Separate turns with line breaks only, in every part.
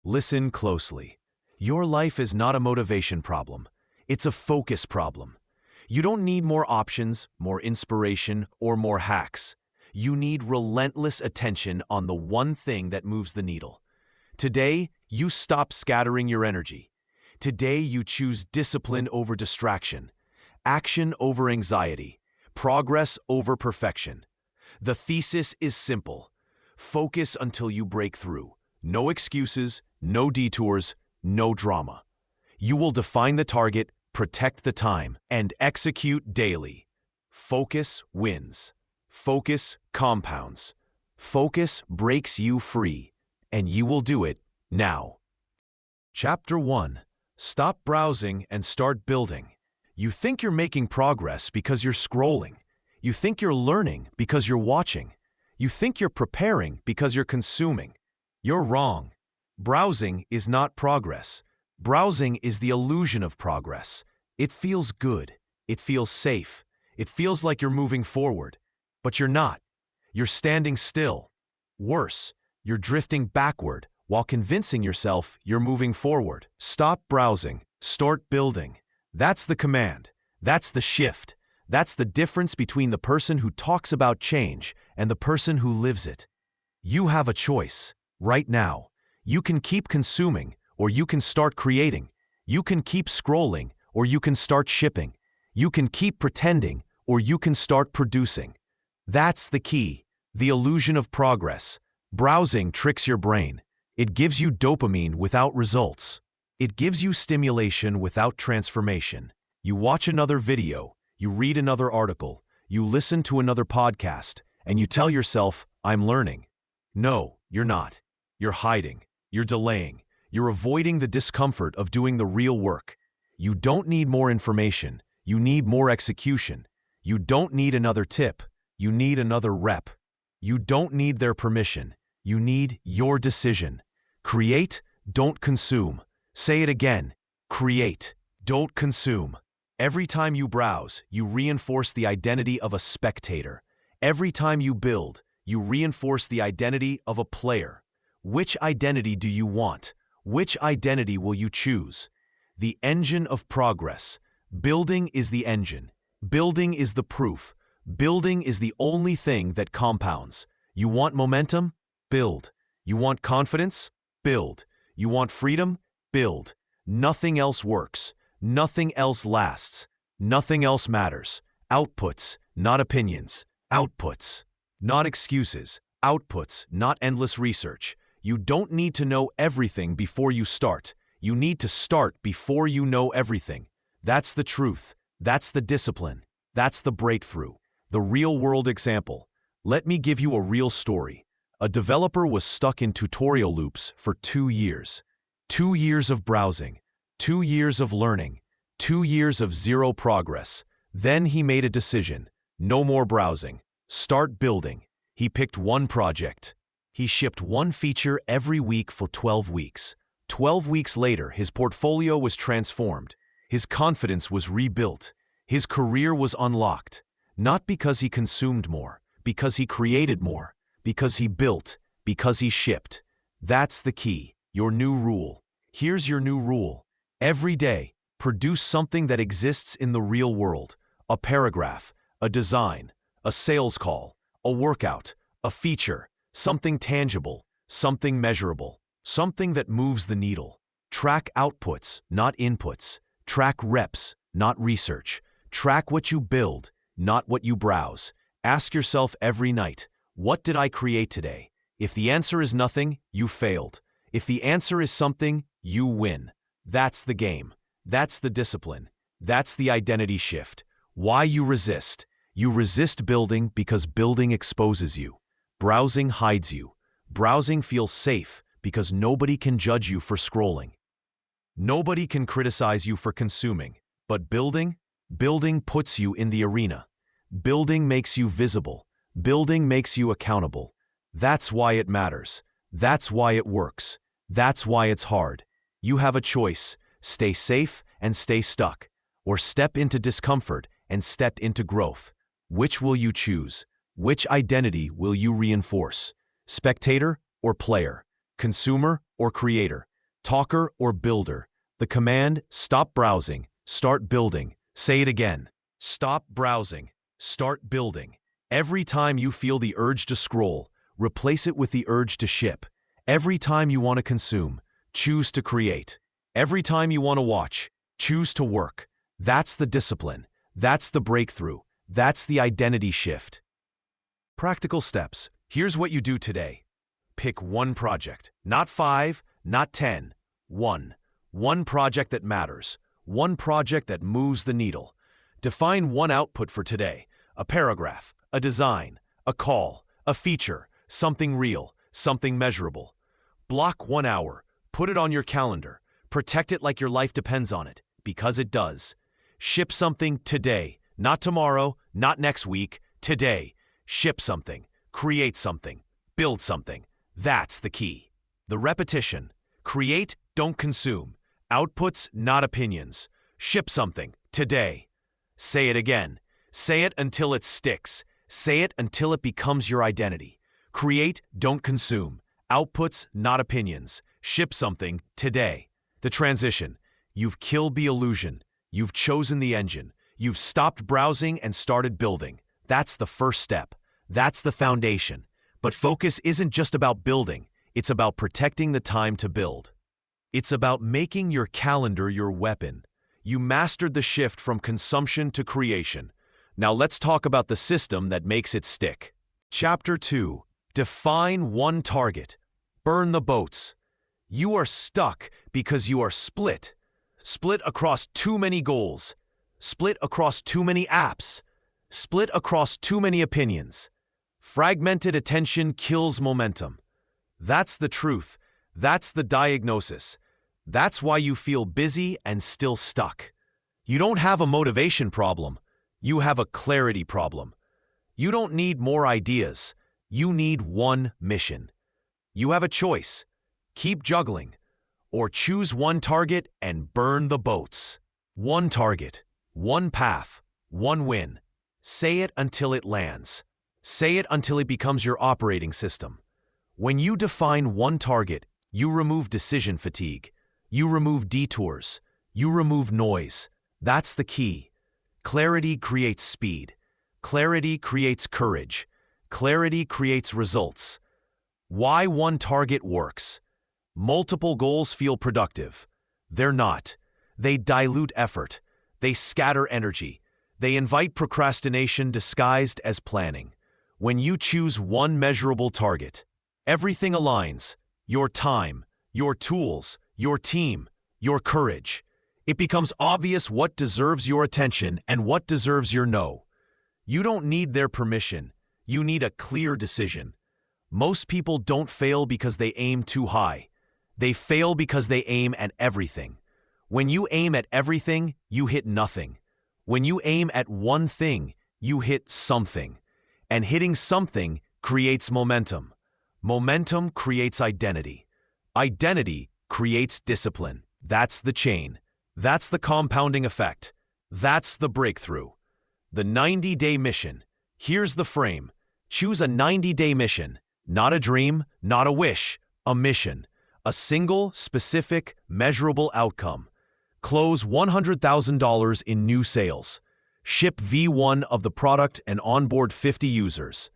Listen closely. Your life is not a motivation problem. It's a focus problem. You don't need more options, more inspiration, or more hacks. You need relentless attention on the one thing that moves the needle. Today, you stop scattering your energy. Today, you choose discipline over distraction, action over anxiety, progress over perfection. The thesis is simple. Focus until you break through. No excuses, no detours, no drama. You will define the target, protect the time, and execute daily. Focus wins. Focus compounds. Focus breaks you free, and you will do it now. Chapter 1. Stop browsing and start building. You think you're making progress because you're scrolling. You think you're learning because you're watching. You think you're preparing because you're consuming. You're wrong. Browsing is not progress. Browsing is the illusion of progress. It feels good. It feels safe. It feels like you're moving forward. But you're not. You're standing still. Worse, you're drifting backward while convincing yourself you're moving forward. Stop browsing. Start building. That's the command. That's the shift. That's the difference between the person who talks about change and the person who lives it. You have a choice. Right now, you can keep consuming or you can start creating. You can keep scrolling or you can start shipping. You can keep pretending or you can start producing. That's the key, the illusion of progress. Browsing tricks your brain. It gives you dopamine without results. It gives you stimulation without transformation. You watch another video, you read another article, you listen to another podcast, and you tell yourself, I'm learning. No, you're not. You're hiding. You're delaying. You're avoiding the discomfort of doing the real work. You don't need more information. You need more execution. You don't need another tip. You need another rep. You don't need their permission. You need your decision. Create, don't consume. Say it again. Create, don't consume. Every time you browse, you reinforce the identity of a spectator. Every time you build, you reinforce the identity of a player. Which identity do you want? Which identity will you choose? The engine of progress. Building is the engine. Building is the proof. Building is the only thing that compounds. You want momentum? Build. You want confidence? Build. You want freedom? Build. Nothing else works. Nothing else lasts. Nothing else matters. Outputs, not opinions. Outputs, not excuses. Outputs, not endless research. You don't need to know everything before you start. You need to start before you know everything. That's the truth. That's the discipline. That's the breakthrough. The real-world example. Let me give you a real story. A developer was stuck in tutorial loops for 2 years. 2 years of browsing. 2 years of learning. 2 years of zero progress. Then he made a decision. No more browsing. Start building. He picked one project. He shipped one feature every week for 12 weeks. 12 weeks later, his portfolio was transformed. His confidence was rebuilt. His career was unlocked. Not because he consumed more, because he created more, because he built, because he shipped. That's the key, your new rule. Here's your new rule. Every day, produce something that exists in the real world. A paragraph, a design, a sales call, a workout, a feature, something tangible, something measurable, something that moves the needle. Track outputs, not inputs. Track reps, not research. Track what you build, not what you browse. Ask yourself every night, what did I create today? If the answer is nothing, you failed. If the answer is something, you win. That's the game. That's the discipline. That's the identity shift. Why you resist? You resist building because building exposes you. Browsing hides you. Browsing feels safe because nobody can judge you for scrolling. Nobody can criticize you for consuming. But building puts you in the arena. Building makes you visible. Building makes you accountable. That's why it matters. That's why it works. That's why it's hard. You have a choice. Stay safe and stay stuck, or step into discomfort and step into growth. Which will you choose? Which identity will you reinforce? Spectator or player? Consumer or creator? talker or builder. The command, stop browsing, start building. Say it again. Stop browsing, start building. Every time you feel the urge to scroll, replace it with the urge to ship. Every time you want to consume, choose to create. Every time you want to watch, choose to work. That's the discipline. That's the breakthrough. That's the identity shift. Practical steps. Here's what you do today. Pick one project. Not 5, not 10. One. One project that matters. One project that moves the needle. Define one output for today. A paragraph, a design, a call, a feature, something real, something measurable. Block 1 hour. Put it on your calendar. Protect it like your life depends on it, because it does. Ship something today, not tomorrow, not next week, today. Ship something, create something, build something. That's the key. The repetition. Create, don't consume. Outputs, not opinions. Ship something, today. Say it again. Say it until it sticks. Say it until it becomes your identity. Create, don't consume. Outputs, not opinions. Ship something, today. The transition. You've killed the illusion. You've chosen the engine. You've stopped browsing and started building. That's the first step. That's the foundation. But focus isn't just about building. It's about protecting the time to build. It's about making your calendar your weapon. You mastered the shift from consumption to creation. Now let's talk about the system that makes it stick. Chapter 2. Define one target. Burn the boats. You are stuck because you are split. Split across too many goals. Split across too many apps. Split across too many opinions. Fragmented attention kills momentum. That's the truth. That's the diagnosis. That's why you feel busy and still stuck. You don't have a motivation problem. You have a clarity problem. You don't need more ideas. You need one mission. You have a choice. Keep juggling, or choose one target and burn the boats. One target, one path, one win. Say it until it lands. Say it until it becomes your operating system. When you define one target, you remove decision fatigue. You remove detours. You remove noise. That's the key. Clarity creates speed. Clarity creates courage. Clarity creates results. Why one target works. Multiple goals feel productive. They're not. They dilute effort. They scatter energy. They invite procrastination disguised as planning. When you choose one measurable target, everything aligns. Your time, your tools, your team, your courage. It becomes obvious what deserves your attention and what deserves your no. You don't need their permission. You need a clear decision. Most people don't fail because they aim too high. They fail because they aim at everything. When you aim at everything, you hit nothing. When you aim at one thing, you hit something. And hitting something creates momentum. Momentum creates identity. Identity creates discipline. That's the chain. That's the compounding effect. That's the breakthrough. The 90-day mission. Here's the frame. Choose a 90-day mission. Not a dream, not a wish, a mission. A single, specific, measurable outcome. Close $100,000 in new sales. Ship V1 of the product and onboard 50 users.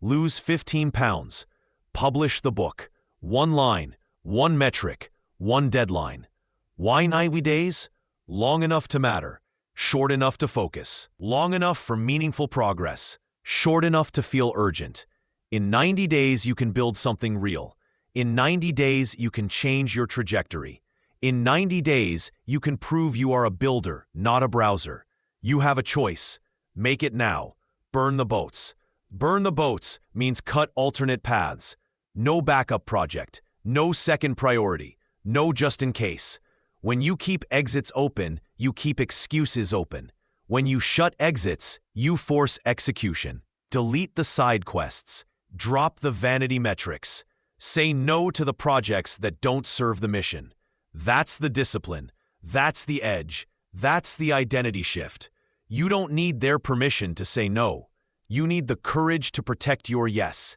Lose 15 pounds. Publish the book. One line, one metric, one deadline. Why 90 days? Long enough to matter. Short enough to focus. Long enough for meaningful progress. Short enough to feel urgent. In 90 days, you can build something real. In 90 days, you can change your trajectory. In 90 days, you can prove you are a builder, not a browser. You have a choice. Make it now. Burn the boats. Burn the boats means cut alternate paths. No backup project. No second priority. No just in case. When you keep exits open, you keep excuses open. When you shut exits, you force execution. Delete the side quests. Drop the vanity metrics. Say no to the projects that don't serve the mission. That's the discipline. That's the edge. That's the identity shift. You don't need their permission to say no. You need the courage to protect your yes.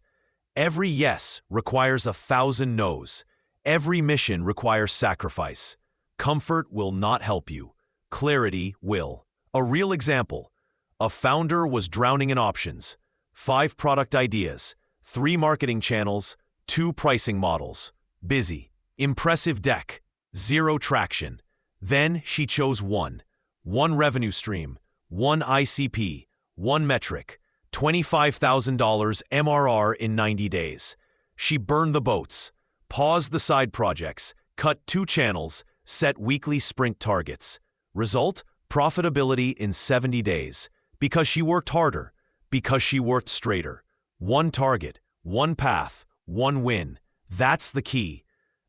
Every yes requires 1,000 no's. Every mission requires sacrifice. Comfort will not help you. Clarity will. A real example. A founder was drowning in options. 5 product ideas, 3 marketing channels, 2 pricing models. Busy. Impressive deck. 0 traction. Then she chose one. One revenue stream. One ICP. One metric. $25,000 MRR in 90 days. She burned the boats, paused the side projects, cut 2 channels, set weekly sprint targets. Result? Profitability in 70 days. Because she worked harder. Because she worked straighter. One target, one path, one win. That's the key.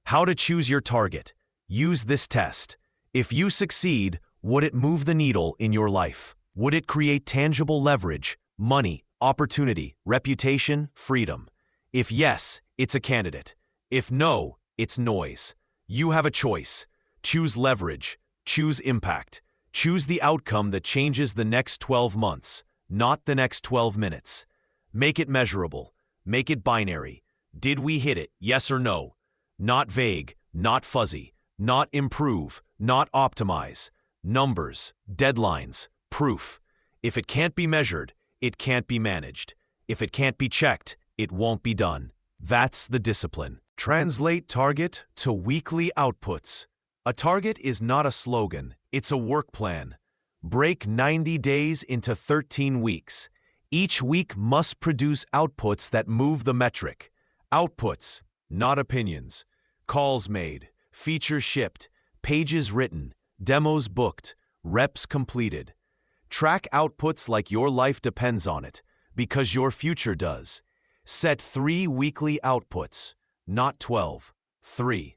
How to choose your target. Use this test. If you succeed, would it move the needle in your life? Would it create tangible leverage, money, opportunity, reputation, freedom? If yes, it's a candidate. If no, it's noise. You have a choice. Choose leverage. Choose impact. Choose the outcome that changes the next 12 months, not the next 12 minutes. Make it measurable. Make it binary. Did we hit it, yes or no? Not vague, not fuzzy, not improve, not optimize. Numbers, deadlines, proof. If it can't be measured, it can't be managed. If it can't be checked, it won't be done. That's the discipline. Translate target to weekly outputs. A target is not a slogan, it's a work plan. Break 90 days into 13 weeks. Each week must produce outputs that move the metric. Outputs, not opinions. Calls made, features shipped, pages written, demos booked, reps completed. Track outputs like your life depends on it, because your future does. Set 3 weekly outputs, not 12. 3.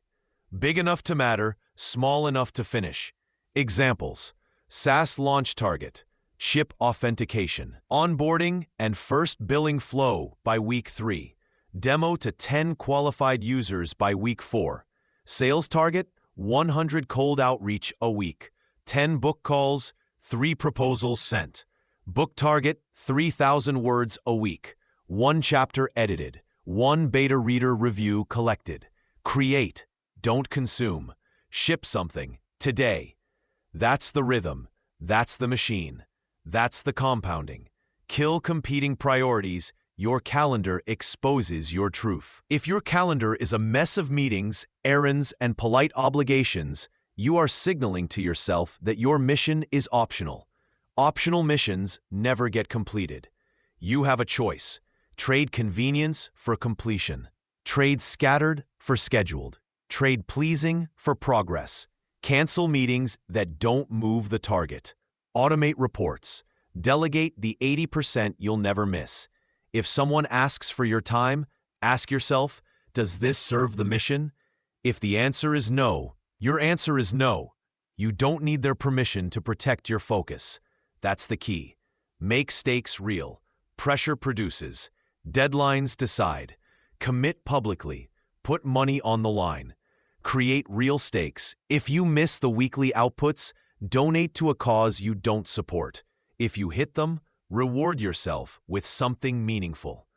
Big enough to matter, small enough to finish. Examples: SaaS launch target, ship authentication, onboarding and first billing flow by week 3, demo to 10 qualified users by week 4, sales target, 100 cold outreach a week, 10 book calls, 3 proposals sent, book target, 3,000 words a week, 1 chapter edited, 1 beta reader review collected. Create, don't consume. Ship something, today. That's the rhythm. That's the machine. That's the compounding. Kill competing priorities. Your calendar exposes your truth. If your calendar is a mess of meetings, errands, and polite obligations, you are signaling to yourself that your mission is optional. Optional missions never get completed. You have a choice. Trade convenience for completion. Trade scattered for scheduled. Trade pleasing for progress. Cancel meetings that don't move the target. Automate reports. Delegate the 80% you'll never miss. If someone asks for your time, ask yourself, does this serve the mission? If the answer is no, your answer is no. You don't need their permission to protect your focus. That's the key. Make stakes real. Pressure produces. Deadlines decide. Commit publicly. Put money on the line. Create real stakes. If you miss the weekly outputs, donate to a cause you don't support. If you hit them, reward yourself with something meaningful.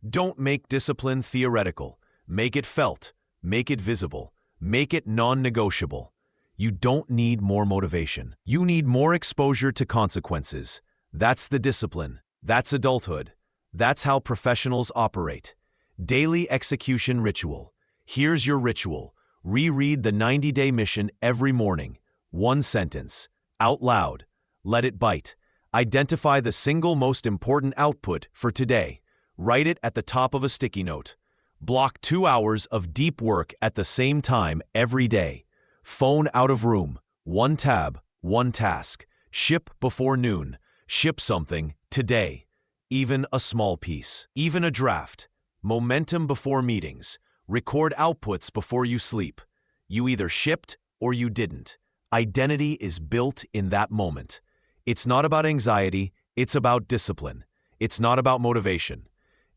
Don't make discipline theoretical. Make it felt. Make it visible. Make it non-negotiable. You don't need more motivation. You need more exposure to consequences. That's the discipline. That's adulthood. That's how professionals operate. Daily execution ritual. Here's your ritual. Reread the 90-day mission every morning. 1 sentence. Out loud. Let it bite. Identify the single most important output for today. Write it at the top of a sticky note. Block 2 hours of deep work at the same time every day. Phone out of room. 1 tab, 1 task. Ship before noon. Ship something today. Even a small piece. Even a draft. Momentum before meetings. Record outputs before you sleep. You either shipped or you didn't. Identity is built in that moment. It's not about anxiety, it's about discipline. It's not about motivation.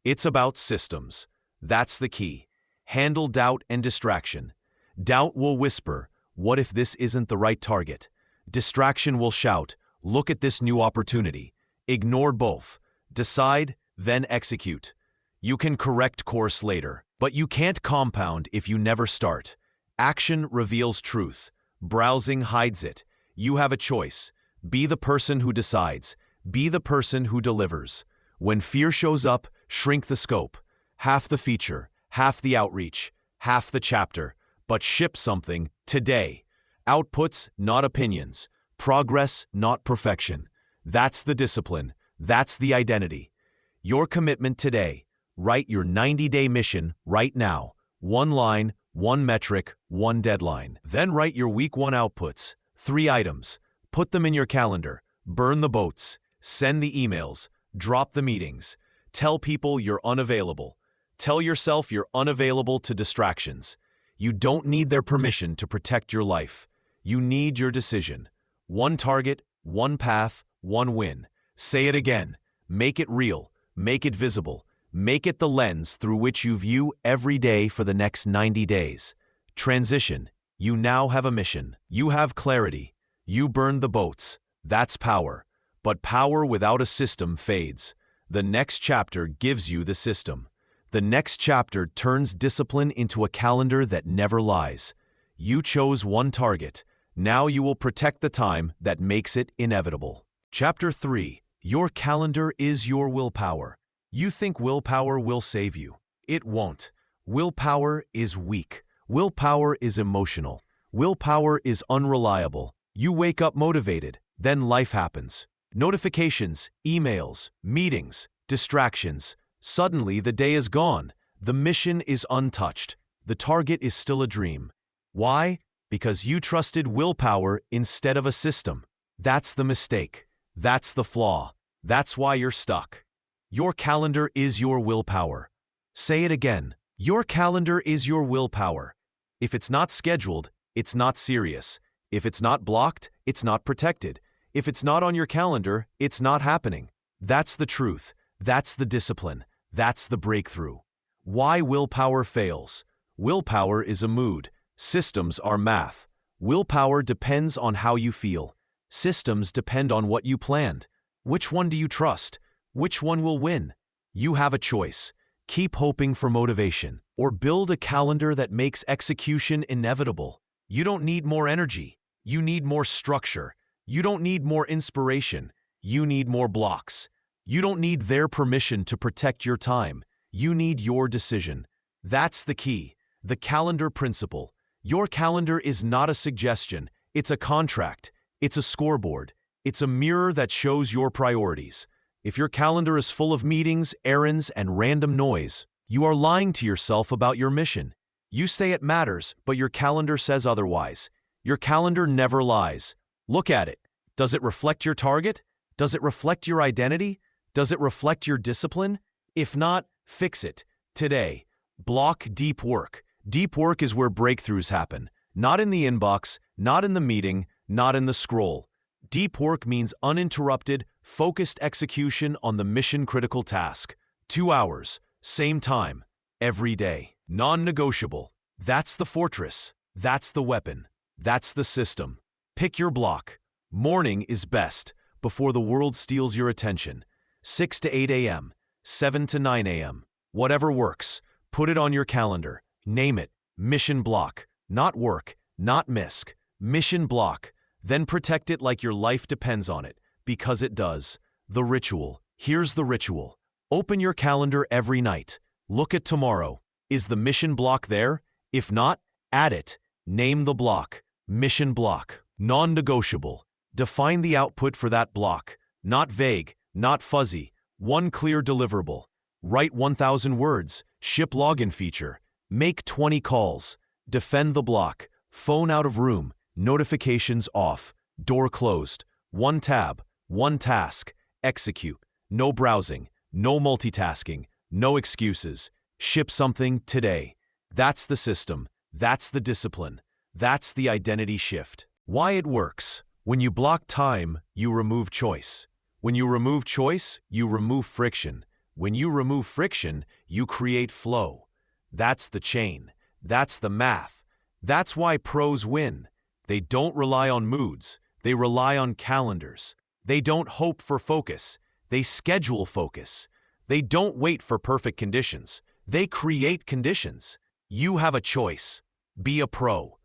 It's about systems. That's the key. Handle doubt and distraction. Doubt will whisper, what if this isn't the right target? Distraction will shout, look at this new opportunity. Ignore both. Decide, then execute. You can correct course later, But you can't compound if you never start. Action reveals truth. Browsing hides it. You have a choice. Be the person who decides. Be the person who delivers. When fear shows up, shrink the scope. Half the feature, half the outreach, half the chapter. But ship something today. Outputs, not opinions. Progress, not perfection. That's the discipline. That's the identity. Your commitment today. Write your 90-day mission right now. One line, one metric, one deadline. Then write your week 1 outputs. 3 items. Put them in your calendar. Burn the boats. Send the emails. Drop the meetings. Tell people you're unavailable. Tell yourself you're unavailable to distractions. You don't need their permission to protect your life. You need your decision. One target, one path, one win. Say it again. Make it real. Make it visible. Make it the lens through which you view every day for the next 90 days. Transition. You now have a mission. You have clarity. You burned the boats. That's power. But power without a system fades. The next chapter gives you the system. The next chapter turns discipline into a calendar that never lies. You chose one target. Now you will protect the time that makes it inevitable. Chapter 3. Your calendar is your willpower. You think willpower will save you. It won't. Willpower is weak. Willpower is emotional. Willpower is unreliable. You wake up motivated, then life happens. Notifications, emails, meetings, distractions. Suddenly the day is gone. The mission is untouched. The target is still a dream. Why? Because you trusted willpower instead of a system. That's the mistake. That's the flaw. That's why you're stuck. Your calendar is your willpower. Say it again. Your calendar is your willpower. If it's not scheduled, it's not serious. If it's not blocked, it's not protected. If it's not on your calendar, it's not happening. That's the truth. That's the discipline. That's the breakthrough. Why willpower fails. Willpower is a mood. Systems are math. Willpower depends on how you feel. Systems depend on what you planned. Which one do you trust? Which one will win? You have a choice. Keep hoping for motivation, or build a calendar that makes execution inevitable. You don't need more energy. You need more structure. You don't need more inspiration. You need more blocks. You don't need their permission to protect your time. You need your decision. That's the key. The calendar principle. Your calendar is not a suggestion. It's a contract. It's a scoreboard. It's a mirror that shows your priorities. If your calendar is full of meetings, errands, and random noise, you are lying to yourself about your mission. You say it matters, but your calendar says otherwise. Your calendar never lies. Look at it. Does it reflect your target? Does it reflect your identity? Does it reflect your discipline? If not, fix it. Today. Block deep work. Deep work is where breakthroughs happen. Not in the inbox, not in the meeting, not in the scroll. Deep work means uninterrupted, focused execution on the mission-critical task. 2 hours, same time, every day. Non-negotiable. That's the fortress. That's the weapon. That's the system. Pick your block. Morning is best, before the world steals your attention. 6 to 8 a.m., 7 to 9 a.m. Whatever works. Put it on your calendar. Name it. Mission block. Not work, not misc. Mission block. Then protect it like your life depends on it, because it does. The ritual. Here's the ritual. Open your calendar every night. Look at tomorrow. Is the mission block there? If not, add it. Name the block. Mission block. Non-negotiable. Define the output for that block. Not vague, not fuzzy. One clear deliverable. Write 1,000 words. Ship login feature. Make 20 calls. Defend the block. Phone out of room. Notifications off. Door closed. One tab. One task. Execute. No browsing. No multitasking. No excuses. Ship something today. That's the system. That's the discipline. That's the identity shift. Why it works. When you block time, you remove choice. When you remove choice, you remove friction. When you remove friction, you create flow. That's the chain. That's the math. That's why pros win. They don't rely on moods. They rely on calendars. They don't hope for focus. They schedule focus. They don't wait for perfect conditions. They create conditions. You have a choice. Be a pro.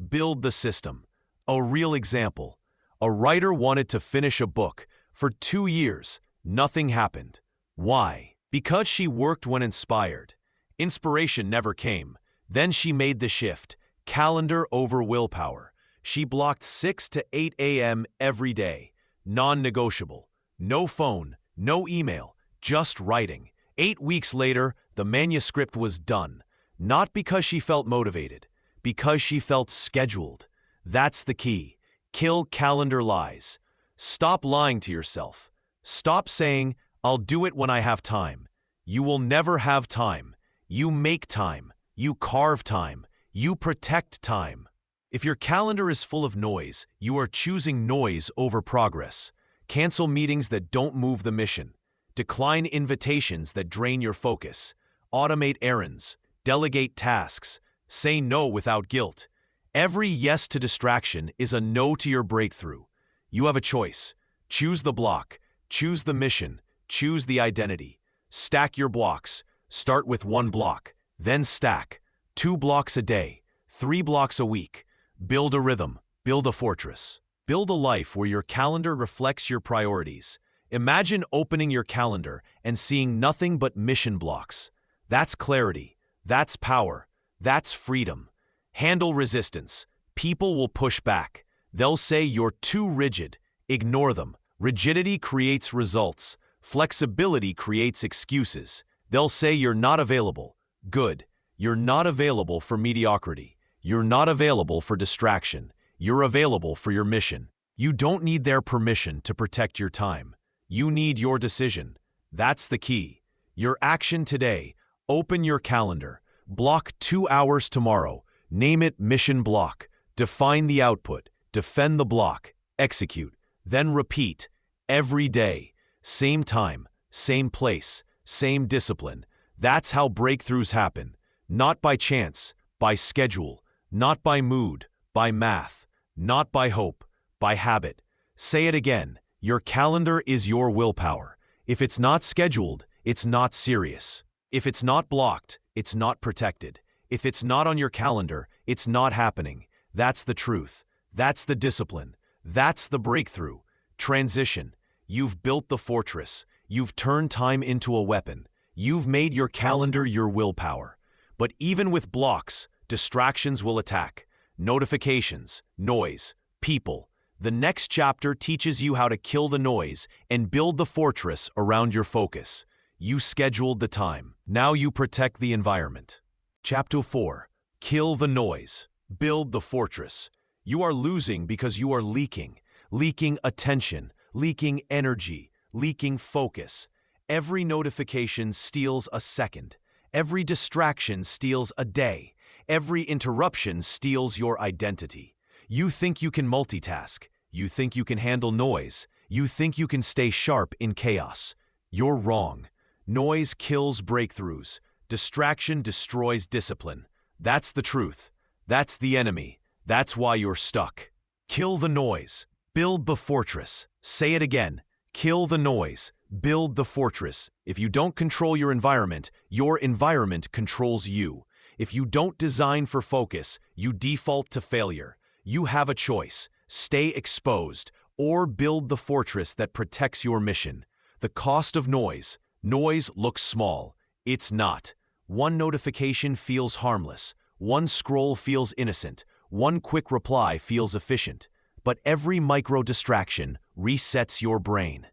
Build the system. A real example. A writer wanted to finish a book. For 2 years, nothing happened. Why? Because she worked when inspired. Inspiration never came. Then she made the shift. Calendar over willpower. She blocked 6 to 8 a.m. every day. Non-negotiable. No phone, no email, just writing. 8 weeks later, the manuscript was done. Not because she felt motivated, because she felt scheduled. That's the key. Kill calendar lies. Stop lying to yourself. Stop saying, "I'll do it when I have time." You will never have time. You make time. You carve time. You protect time. If your calendar is full of noise, you are choosing noise over progress. Cancel meetings that don't move the mission. Decline invitations that drain your focus. Automate errands. Delegate tasks. Say no without guilt. Every yes to distraction is a no to your breakthrough. You have a choice. Choose the block. Choose the mission. Choose the identity. Stack your blocks. Start with 1 block. Then stack. 2 blocks a day. 3 blocks a week. Build a rhythm. Build a fortress. Build a life where your calendar reflects your priorities. Imagine opening your calendar and seeing nothing but mission blocks. That's clarity. That's power. That's freedom. Handle resistance. People will push back. They'll say you're too rigid. Ignore them. Rigidity creates results. Flexibility creates excuses. They'll say you're not available. Good. You're not available for mediocrity. You're not available for distraction. You're available for your mission. You don't need their permission to protect your time. You need your decision. That's the key. Your action today. Open your calendar. Block 2 hours tomorrow. Name it mission block. Define the output. Defend the block. Execute. Then repeat. Every day. Same time. Same place. Same discipline. That's how breakthroughs happen. Not by chance. By schedule. Not by mood. By math. Not by hope. By habit. Say it again. Your calendar is your willpower. If it's not scheduled, it's not serious. If it's not blocked, it's not protected. If it's not on your calendar, it's not happening. That's the truth. That's the discipline. That's the breakthrough. Transition. You've built the fortress. You've turned time into a weapon. You've made your calendar your willpower. But even with blocks, distractions will attack. Notifications, noise, people. The next chapter teaches you how to kill the noise and build the fortress around your focus. You scheduled the time. Now you protect the environment. Chapter 4. Kill the noise. Build the fortress. You are losing because you are leaking. Leaking attention, leaking energy, leaking focus. Every notification steals a second. Every distraction steals a day. Every interruption steals your identity. You think you can multitask. You think you can handle noise. You think you can stay sharp in chaos. You're wrong. Noise kills breakthroughs. Distraction destroys discipline. That's the truth. That's the enemy. That's why you're stuck. Kill the noise. Build the fortress. Say it again. Kill the noise. Build the fortress. If you don't control your environment controls you. If you don't design for focus, you default to failure. You have a choice. Stay exposed or build the fortress that protects your mission. The cost of noise. Noise looks small. It's not. One notification feels harmless. One scroll feels innocent. One quick reply feels efficient. But every micro distraction resets your brain.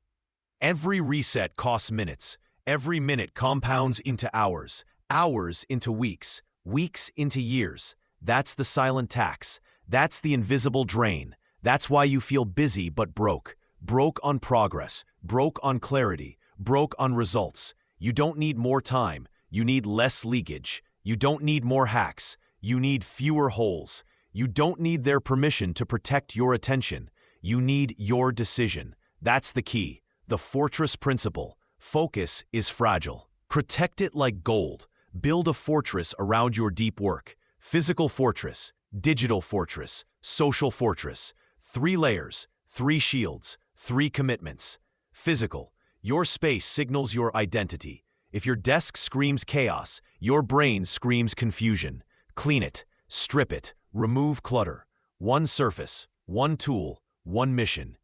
Every reset costs minutes. Every minute compounds into hours. Hours into weeks. Weeks into years. That's the silent tax. That's the invisible drain. That's why you feel busy but broke. Broke on progress. Broke on clarity. Broke on results. You don't need more time. You need less leakage. You don't need more hacks. You need fewer holes. You don't need their permission to protect your attention. You need your decision. That's the key. The fortress principle. Focus is fragile. Protect it like gold. Build a fortress around your deep work. Physical fortress, digital fortress, social fortress. 3 layers, 3 shields, 3 commitments. Physical. Your space signals your identity. If your desk screams chaos, your brain screams confusion. Clean it, strip it, remove clutter. One surface, one tool, one mission.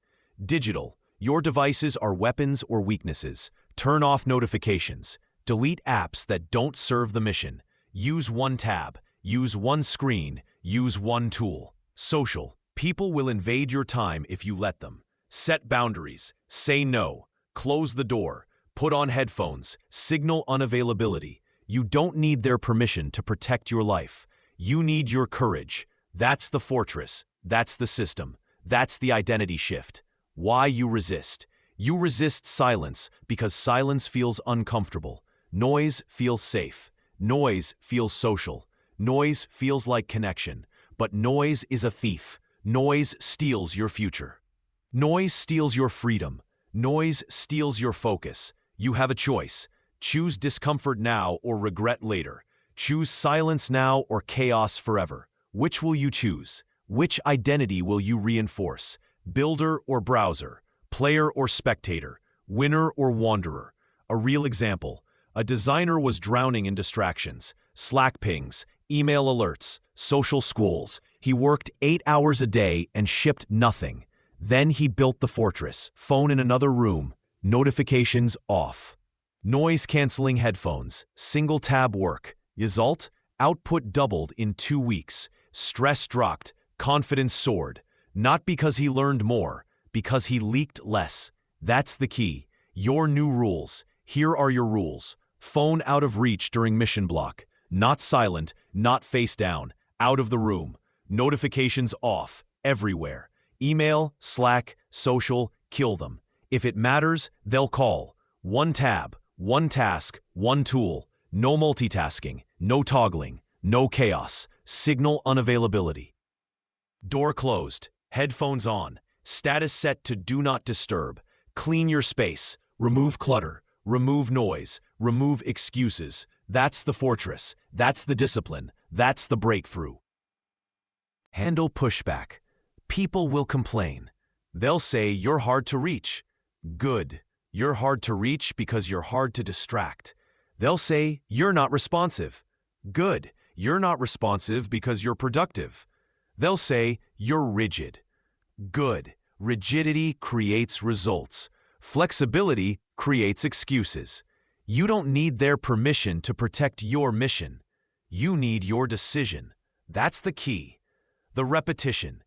Digital, your devices are weapons or weaknesses. Turn off notifications. Delete apps that don't serve the mission. Use one tab, use one screen, use one tool. Social, people will invade your time if you let them. Set boundaries, say no, close the door, put on headphones, signal unavailability. You don't need their permission to protect your life. You need your courage. That's the fortress. That's the system. That's the identity shift. Why you resist. You resist silence because silence feels uncomfortable. Noise feels safe. Noise feels social. Noise feels like connection. But noise is a thief. Noise steals your future. Noise steals your freedom. Noise steals your focus. You have a choice. Choose discomfort now or regret later. Choose silence now or chaos forever. Which will you choose? Which identity will you reinforce? Builder or browser? Player or spectator? Winner or wanderer? A real example. A designer was drowning in distractions. Slack pings, email alerts, social squalls. He worked 8 hours a day and shipped nothing. Then he built the fortress. Phone in another room. Notifications off. Noise-canceling headphones. Single-tab work. Result? Output doubled in 2 weeks. Stress dropped. Confidence soared. Not because he learned more, because he leaked less. That's the key. Your new rules. Here are your rules. Phone out of reach during mission block. Not silent, not face down. Out of the room. Notifications off. Everywhere. Email, Slack, social, kill them. If it matters, they'll call. One tab, one task, one tool. No multitasking, no toggling, no chaos. Signal unavailability. Door closed. Headphones on. Status set to do not disturb. Clean your space. Remove clutter. Remove noise. Remove excuses. That's the fortress. That's the discipline. That's the breakthrough. Handle pushback. People will complain. They'll say you're hard to reach. Good. You're hard to reach because you're hard to distract. They'll say you're not responsive. Good. You're not responsive because you're productive. They'll say you're rigid. Good. Rigidity creates results. Flexibility creates excuses. You don't need their permission to protect your mission. You need your decision. That's the key. The repetition.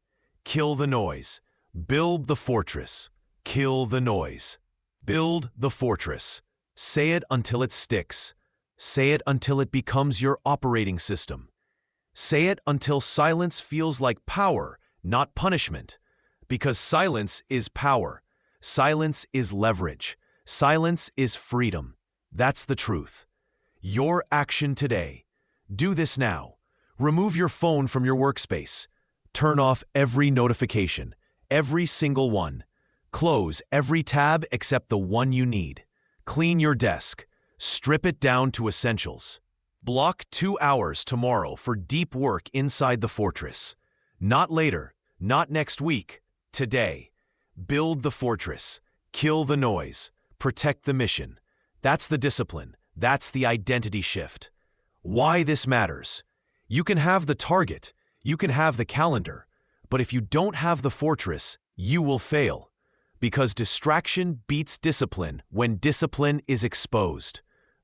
Kill the noise. Build the fortress. Kill the noise. Build the fortress. Say it until it sticks. Say it until it becomes your operating system. Say it until silence feels like power, not punishment. Because silence is power. Silence is leverage. Silence is freedom. That's the truth. Your action today. Do this now. Remove your phone from your workspace. Turn off every notification, every single one. Close every tab except the one you need. Clean your desk. Strip it down to essentials. Block 2 hours tomorrow for deep work inside the fortress. Not later, not next week, today. Build the fortress. Kill the noise. Protect the mission. That's the discipline. That's the identity shift. Why this matters. You can have the target. You can have the calendar. But if you don't have the fortress, you will fail. Because distraction beats discipline when discipline is exposed.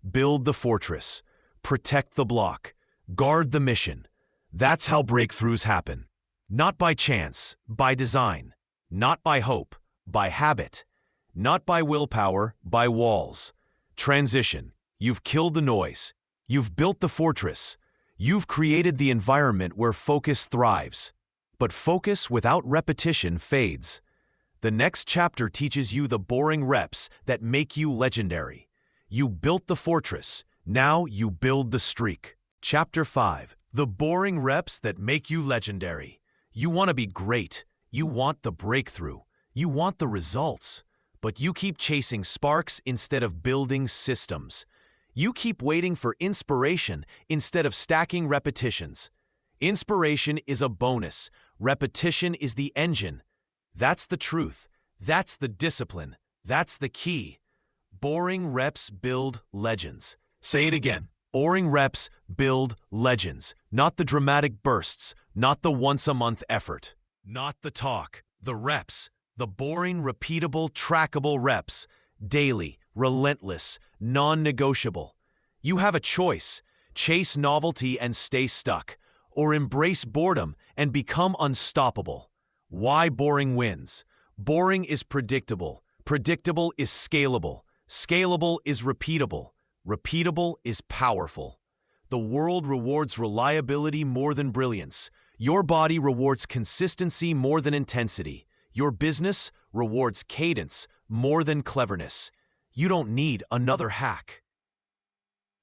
Build the fortress. Protect the block. Guard the mission. That's how breakthroughs happen. Not by chance, by design. Not by hope, by habit. Not by willpower, by walls. Transition. You've killed the noise. You've built the fortress. You've created the environment where focus thrives. But focus without repetition fades. The next chapter teaches you the boring reps that make you legendary. You built the fortress. Now you build the streak. Chapter 5. The boring reps that make you legendary. You want to be great. You want the breakthrough. You want the results. But you keep chasing sparks instead of building systems. You keep waiting for inspiration instead of stacking repetitions. Inspiration is a bonus. Repetition is the engine. That's the truth. That's the discipline. That's the key. Boring reps build legends. Say it again. Boring reps build legends. Not the dramatic bursts, not the once-a-month effort. Not the talk, the reps. The boring, repeatable, trackable reps. Daily, relentless, non-negotiable. You have a choice. Chase novelty and stay stuck, or embrace boredom and become unstoppable. Why boring wins? Boring is predictable. Predictable is scalable. Scalable is repeatable. Repeatable is powerful. The world rewards reliability more than brilliance. Your body rewards consistency more than intensity. Your business rewards cadence more than cleverness. You don't need another hack.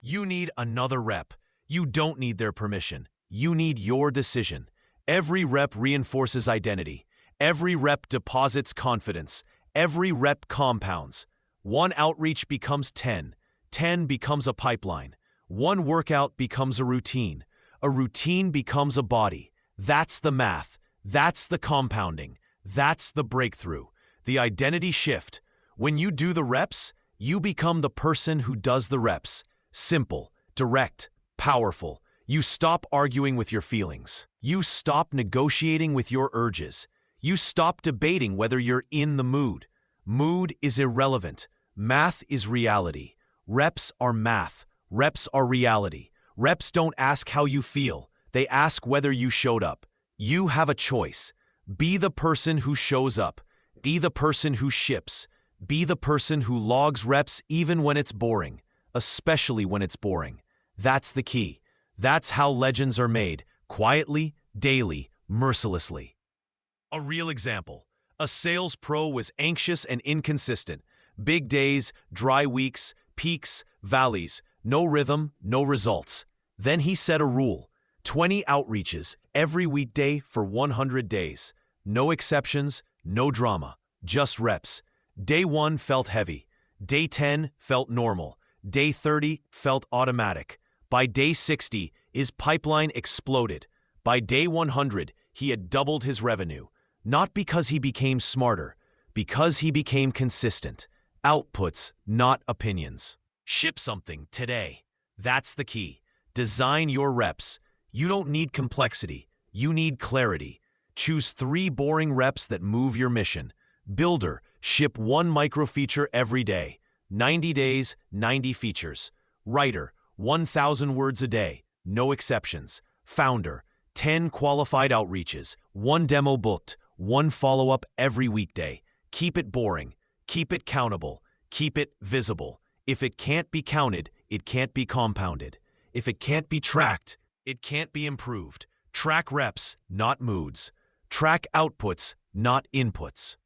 You need another rep. You don't need their permission. You need your decision. Every rep reinforces identity. Every rep deposits confidence. Every rep compounds. One outreach becomes 10. 10 becomes a pipeline. One workout becomes a routine. A routine becomes a body. That's the math. That's the compounding. That's the breakthrough. The identity shift. When you do the reps, you become the person who does the reps. Simple, direct, powerful. You stop arguing with your feelings. You stop negotiating with your urges. You stop debating whether you're in the mood. Mood is irrelevant. Math is reality. Reps are math. Reps are reality. Reps don't ask how you feel. They ask whether you showed up. You have a choice. Be the person who shows up. Be the person who ships. Be the person who logs reps even when it's boring, especially when it's boring. That's the key. That's how legends are made, quietly, daily, mercilessly. A real example. A sales pro was anxious and inconsistent. Big days, dry weeks, peaks, valleys, no rhythm, no results. Then he set a rule. 20 outreaches every weekday for 100 days. No exceptions, no drama, just reps. Day 1 felt heavy. Day 10 felt normal. Day 30 felt automatic. By day 60, his pipeline exploded. By day 100, he had doubled his revenue. Not because he became smarter, because he became consistent. Outputs, not opinions. Ship something today. That's the key. Design your reps. You don't need complexity. You need clarity. Choose 3 boring reps that move your mission. Builder, ship 1 microfeature every day. 90 days, 90 features. Writer, 1,000 words a day. No exceptions. Founder, 10 qualified outreaches. 1 demo booked. 1 follow-up every weekday. Keep it boring. Keep it countable. Keep it visible. If it can't be counted, it can't be compounded. If it can't be tracked, it can't be improved. Track reps, not moods. Track outputs, not inputs.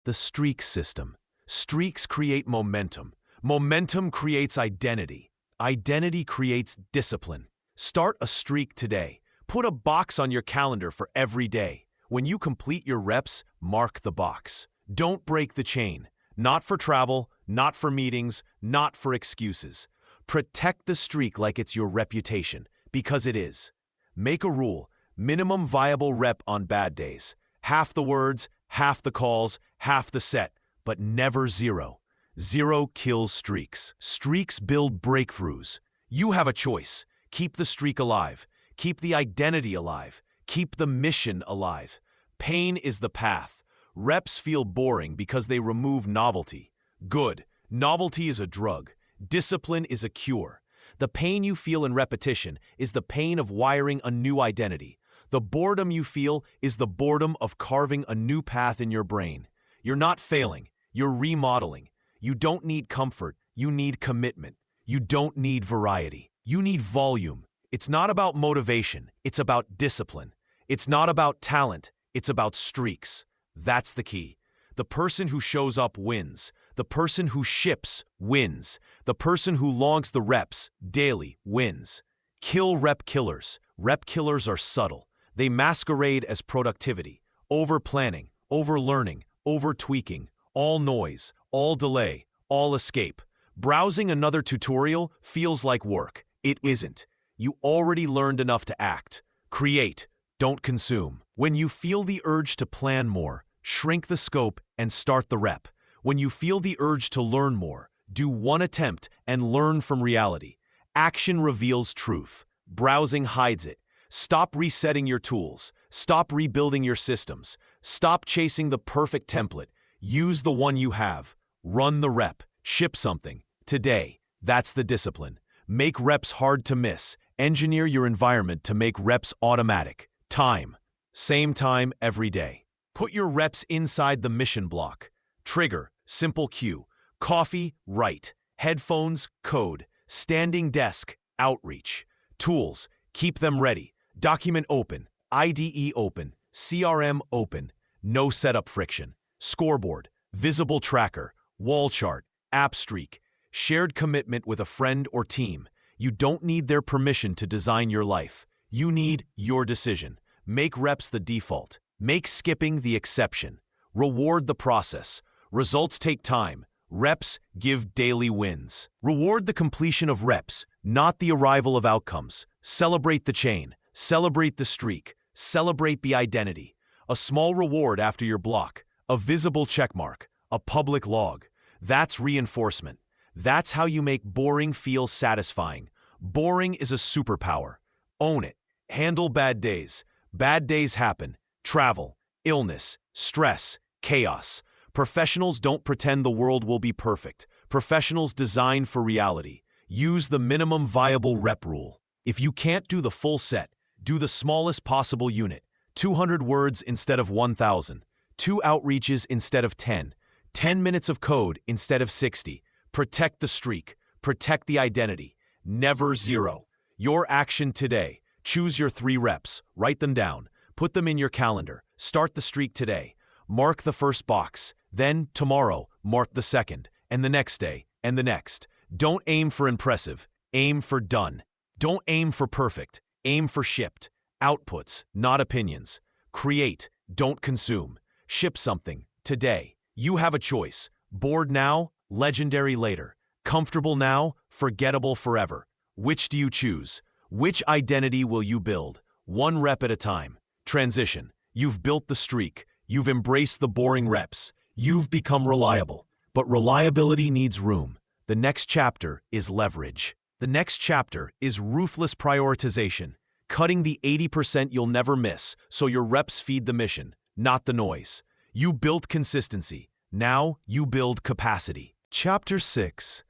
The streak system. Streaks create momentum. Momentum creates identity. Identity creates discipline. Start a streak today. Put a box on your calendar for every day. When you complete your reps, mark the box. Don't break the chain. Not for travel, not for meetings, not for excuses. Protect the streak like it's your reputation, because it is. Make a rule. Minimum viable rep on bad days. Half the words, half the calls, half the set, but never 0. 0 kills streaks. Streaks build breakthroughs. You have a choice. Keep the streak alive. Keep the identity alive. Keep the mission alive. Pain is the path. Reps feel boring because they remove novelty. Good. Novelty is a drug. Discipline is a cure. The pain you feel in repetition is the pain of wiring a new identity. The boredom you feel is the boredom of carving a new path in your brain. You're not failing. You're remodeling. You don't need comfort. You need commitment. You don't need variety. You need volume. It's not about motivation. It's about discipline. It's not about talent. It's about streaks. That's the key. The person who shows up wins. The person who ships wins. The person who logs the reps daily wins. Kill rep killers. Rep killers are subtle. They masquerade as productivity. Over-planning, over-learning, over-tweaking. All noise, all delay, all escape. Browsing another tutorial feels like work. It isn't. You already learned enough to act. Create, don't consume. When you feel the urge to plan more, shrink the scope and start the rep. When you feel the urge to learn more, Do one attempt and learn from reality. Action reveals truth. Browsing hides it. Stop resetting your tools. Stop rebuilding your systems. Stop chasing the perfect template. Use the one you have. Run the rep. Ship something. Today. That's the discipline. Make reps hard to miss. Engineer your environment to make reps automatic. Time. Same time every day. Put your reps inside the mission block. Trigger, simple cue. Coffee, write. Headphones, code. Standing desk, outreach. Tools, keep them ready. Document open. IDE open. CRM open. No setup friction. Scoreboard, visible tracker. Wall chart, app streak. Shared commitment with a friend or team. You don't need their permission to design your life. You need your decision. Make reps the default. Make skipping the exception. Reward the process. Results take time. Reps give daily wins. Reward the completion of reps, not the arrival of outcomes. Celebrate the chain. Celebrate the streak. Celebrate the identity. A small reward after your block. A visible checkmark. A public log. That's reinforcement. That's how you make boring feel satisfying. Boring is a superpower. Own it. Handle bad days. Bad days happen. Travel, illness, stress, chaos. Professionals don't pretend the world will be perfect. Professionals design for reality. Use the minimum viable rep rule. If you can't do the full set, do the smallest possible unit. 200 words instead of 1,000. 2 outreaches instead of 10. 10 minutes of code instead of 60. Protect the streak. Protect the identity. Never zero. Your action today. Choose your 3 reps. Write them down. Put them in your calendar. Start the streak today. Mark the first box. Then, tomorrow, mark the second. And the next day. And the next. Don't aim for impressive. Aim for done. Don't aim for perfect. Aim for shipped. Outputs, not opinions. Create. Don't consume. Ship something. Today. You have a choice. Bored now, legendary later. Comfortable now, forgettable forever. Which do you choose? Which identity will you build? One rep at a time. Transition. You've built the streak. You've embraced the boring reps. You've become reliable. But reliability needs room. The next chapter is leverage. The next chapter is ruthless prioritization. Cutting the 80% you'll never miss so your reps feed the mission, not the noise. You built consistency. Now you build capacity. Chapter 6.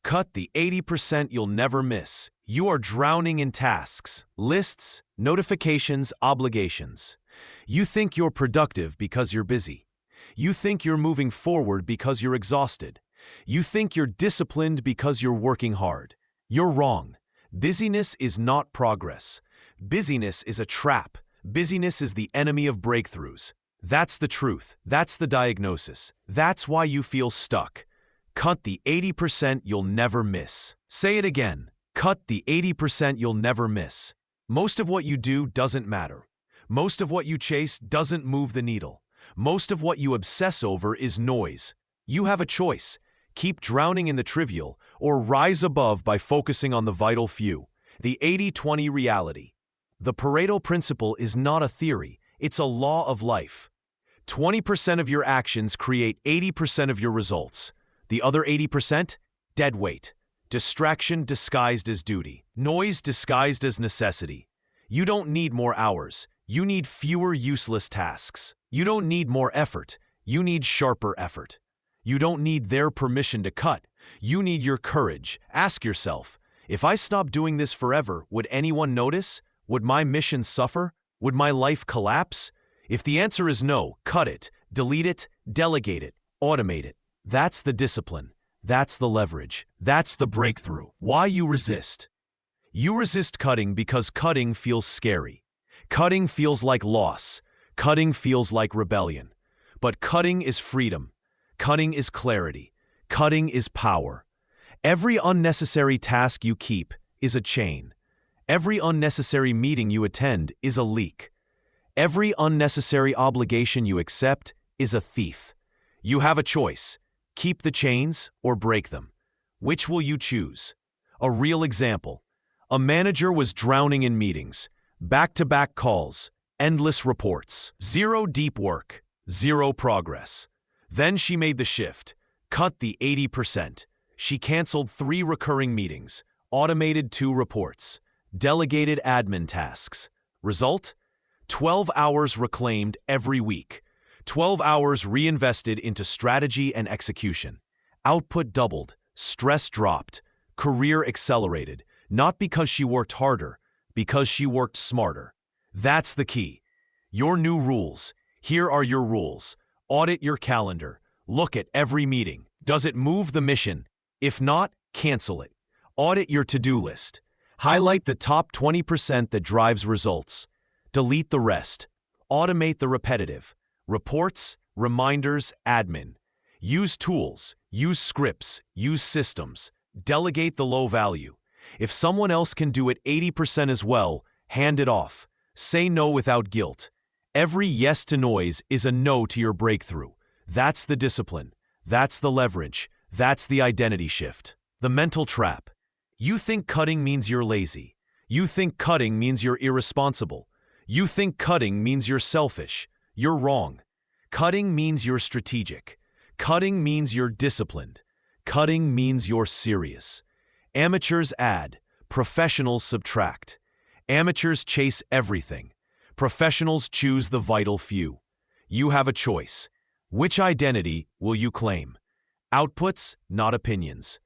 Cut the 80% you'll never miss. You are drowning in tasks, lists, notifications, obligations. You think you're productive because you're busy. You think you're moving forward because you're exhausted. You think you're disciplined because you're working hard. You're wrong. Busyness is not progress. Busyness is a trap. Busyness is the enemy of breakthroughs. That's the truth. That's the diagnosis. That's why you feel stuck. Cut the 80% you'll never miss. Say it again. Cut the 80% you'll never miss. Most of what you do doesn't matter. Most of what you chase doesn't move the needle. Most of what you obsess over is noise. You have a choice. Keep drowning in the trivial or rise above by focusing on the vital few. The 80-20 reality. The Pareto principle is not a theory. It's a law of life. 20% of your actions create 80% of your results. The other 80%? Dead weight. Distraction disguised as duty. Noise disguised as necessity. You don't need more hours. You need fewer useless tasks. You don't need more effort. You need sharper effort. You don't need their permission to cut. You need your courage. Ask yourself, if I stop doing this forever, would anyone notice? Would my mission suffer? Would my life collapse? If the answer is no, cut it, delete it, delegate it, automate it. That's the discipline. That's the leverage. That's the breakthrough. Why you resist? You resist cutting because cutting feels scary. Cutting feels like loss. Cutting feels like rebellion. But cutting is freedom. Cutting is clarity. Cutting is power. Every unnecessary task you keep is a chain. Every unnecessary meeting you attend is a leak. Every unnecessary obligation you accept is a thief. You have a choice. Keep the chains or break them. Which will you choose? A real example. A manager was drowning in meetings, back-to-back calls, endless reports, zero deep work, zero progress. Then she made the shift, cut the 80%. She canceled 3 recurring meetings, automated 2 reports, delegated admin tasks. Result? 12 hours reclaimed every week. 12 hours reinvested into strategy and execution. Output doubled, stress dropped, career accelerated, not because she worked harder, because she worked smarter. That's the key. Your new rules. Here are your rules. Audit your calendar. Look at every meeting. Does it move the mission? If not, cancel it. Audit your to-do list. Highlight the top 20% that drives results. Delete the rest. Automate the repetitive. Reports, reminders, admin. Use tools, use scripts, use systems. Delegate the low value. If someone else can do it 80% as well, hand it off. Say no without guilt. Every yes to noise is a no to your breakthrough. That's the discipline. That's the leverage. That's the identity shift. The mental trap. You think cutting means you're lazy. You think cutting means you're irresponsible. You think cutting means you're selfish. You're wrong. Cutting means you're strategic. Cutting means you're disciplined. Cutting means you're serious. Amateurs add. Professionals subtract. Amateurs chase everything. Professionals choose the vital few. You have a choice. Which identity will you claim? Outputs, not opinions.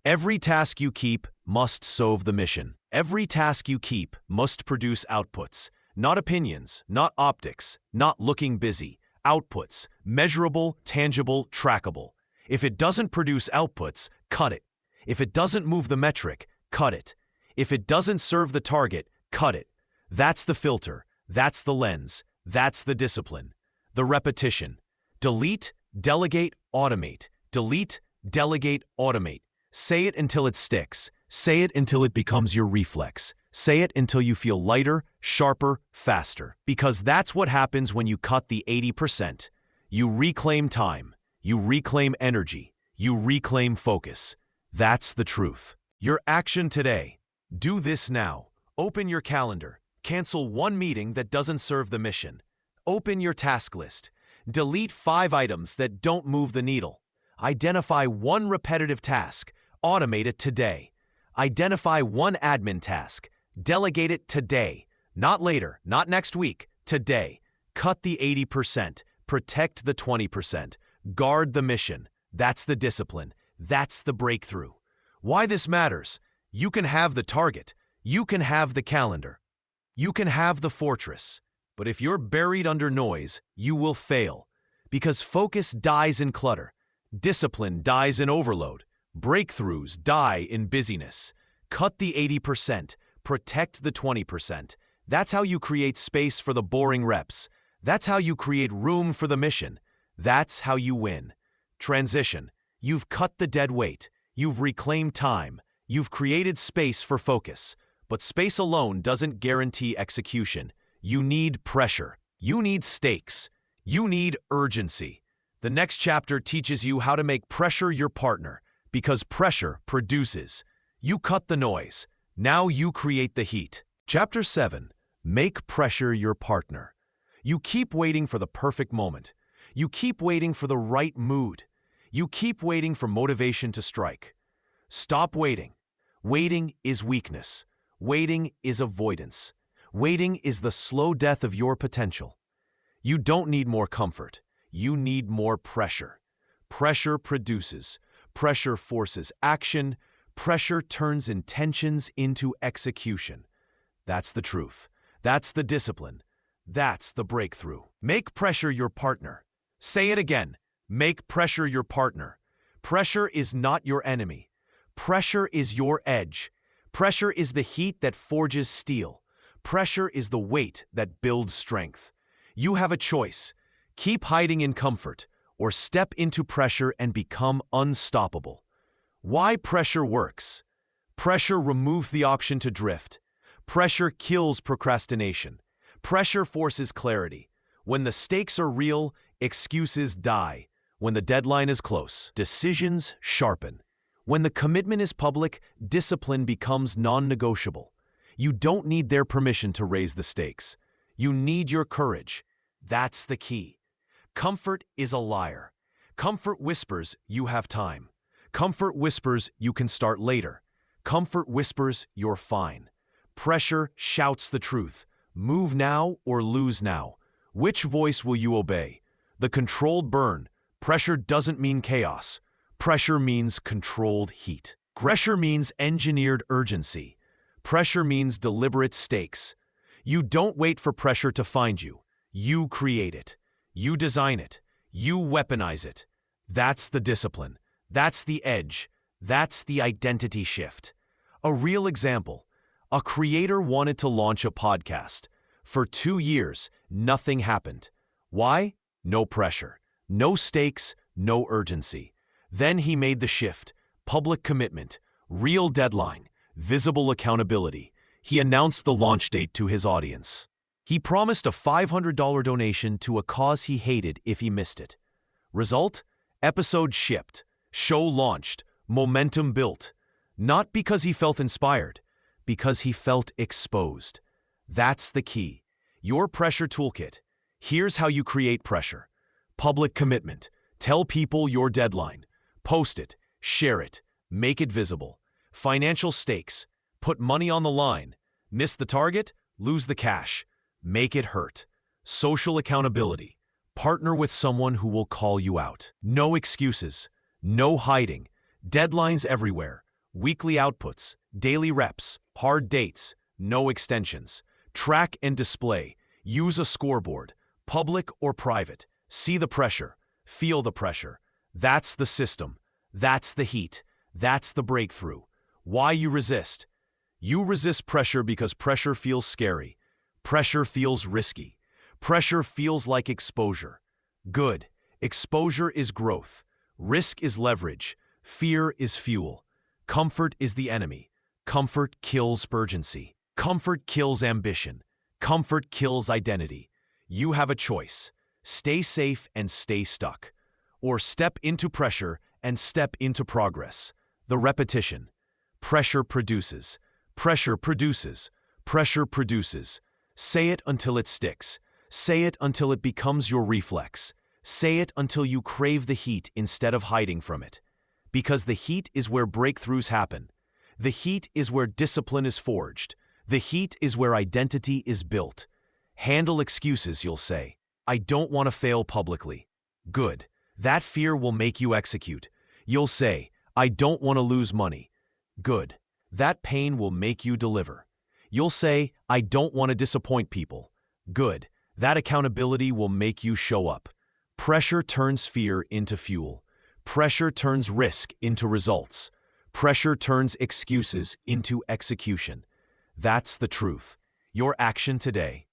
Every task you keep must serve the mission. Every task you keep must produce outputs. Not opinions, not optics, not looking busy. Outputs, measurable, tangible, trackable. If it doesn't produce outputs, cut it. If it doesn't move the metric, cut it. If it doesn't serve the target, cut it. That's the filter. That's the lens. That's the discipline. The repetition. Delete, delegate, automate. Delete, delegate, automate. Say it until it sticks. Say it until it becomes your reflex. Say it until you feel lighter, sharper, faster. Because that's what happens when you cut the 80%. You reclaim time. You reclaim energy. You reclaim focus. That's the truth. Your action today. Do this now. Open your calendar. Cancel 1 meeting that doesn't serve the mission. Open your task list. Delete 5 items that don't move the needle. Identify 1 repetitive task. Automate it today. Identify 1 admin task. Delegate it today. Not later, not next week, today. Cut the 80%. Protect the 20%. Guard the mission. That's the discipline. That's the breakthrough. Why this matters? You can have the target. You can have the calendar. You can have the fortress. But if you're buried under noise, you will fail. Because focus dies in clutter. Discipline dies in overload. Breakthroughs die in busyness. Cut the 80%. Protect the 20%. That's how you create space for the boring reps. That's how you create room for the mission. That's how you win. Transition. You've cut the dead weight. You've reclaimed time. You've created space for focus. But space alone doesn't guarantee execution. You need pressure. You need stakes. You need urgency. The next chapter teaches you how to make pressure your partner, because pressure produces. You cut the noise. Now you create the heat. Chapter 7. Make pressure your partner. You keep waiting for the perfect moment. You keep waiting for the right mood. You keep waiting for motivation to strike. Stop waiting. Waiting is weakness. Waiting is avoidance. Waiting is the slow death of your potential. You don't need more comfort. You need more pressure. Pressure produces. Pressure forces action. Pressure turns intentions into execution. That's the truth. That's the discipline. That's the breakthrough. Make pressure your partner. Say it again. Make pressure your partner. Pressure is not your enemy. Pressure is your edge. Pressure is the heat that forges steel. Pressure is the weight that builds strength. You have a choice. Keep hiding in comfort, or step into pressure and become unstoppable. Why pressure works? Pressure removes the option to drift. Pressure kills procrastination. Pressure forces clarity. When the stakes are real, excuses die. When the deadline is close, decisions sharpen. When the commitment is public, discipline becomes non-negotiable. You don't need their permission to raise the stakes. You need your courage. That's the key. Comfort is a liar. Comfort whispers you have time. Comfort whispers you can start later. Comfort whispers you're fine. Pressure shouts the truth. Move now or lose now. Which voice will you obey? The controlled burn. Pressure doesn't mean chaos. Pressure means controlled heat. Pressure means engineered urgency. Pressure means deliberate stakes. You don't wait for pressure to find you. You create it. You design it. You weaponize it. That's the discipline. That's the edge. That's the identity shift. A real example. A creator wanted to launch a podcast. For 2 years, nothing happened. Why? No pressure. No stakes, no urgency. Then he made the shift. Public commitment, real deadline, visible accountability. He announced the launch date to his audience. He promised a $500 donation to a cause he hated if he missed it. Result? Episode shipped. Show launched. Momentum built. Not because he felt inspired, because he felt exposed. That's the key. Your pressure toolkit. Here's how you create pressure. Public commitment. Tell people your deadline. Post it. Share it. Make it visible. Financial stakes. Put money on the line. Miss the target? Lose the cash. Make it hurt. Social accountability. Partner with someone who will call you out. No excuses. No hiding. Deadlines everywhere. Weekly outputs. Daily reps. Hard dates. No extensions. Track and display. Use a scoreboard. Public or private. See the pressure. Feel the pressure. That's the system. That's the heat. That's the breakthrough. Why you resist? You resist pressure because pressure feels scary. Pressure feels risky. Pressure feels like exposure. Good. Exposure is growth. Risk is leverage. Fear is fuel. Comfort is the enemy. Comfort kills urgency. Comfort kills ambition. Comfort kills identity. You have a choice. Stay safe and stay stuck. Or step into pressure and step into progress. The repetition. Pressure produces. Pressure produces. Pressure produces. Say it until it sticks. Say it until it becomes your reflex. Say it until you crave the heat instead of hiding from it. Because the heat is where breakthroughs happen. The heat is where discipline is forged. The heat is where identity is built. Handle excuses, you'll say. I don't want to fail publicly. Good. That fear will make you execute. You'll say, I don't want to lose money. Good. That pain will make you deliver. You'll say, I don't want to disappoint people. Good. That accountability will make you show up. Pressure turns fear into fuel. Pressure turns risk into results. Pressure turns excuses into execution. That's the truth. Your action today.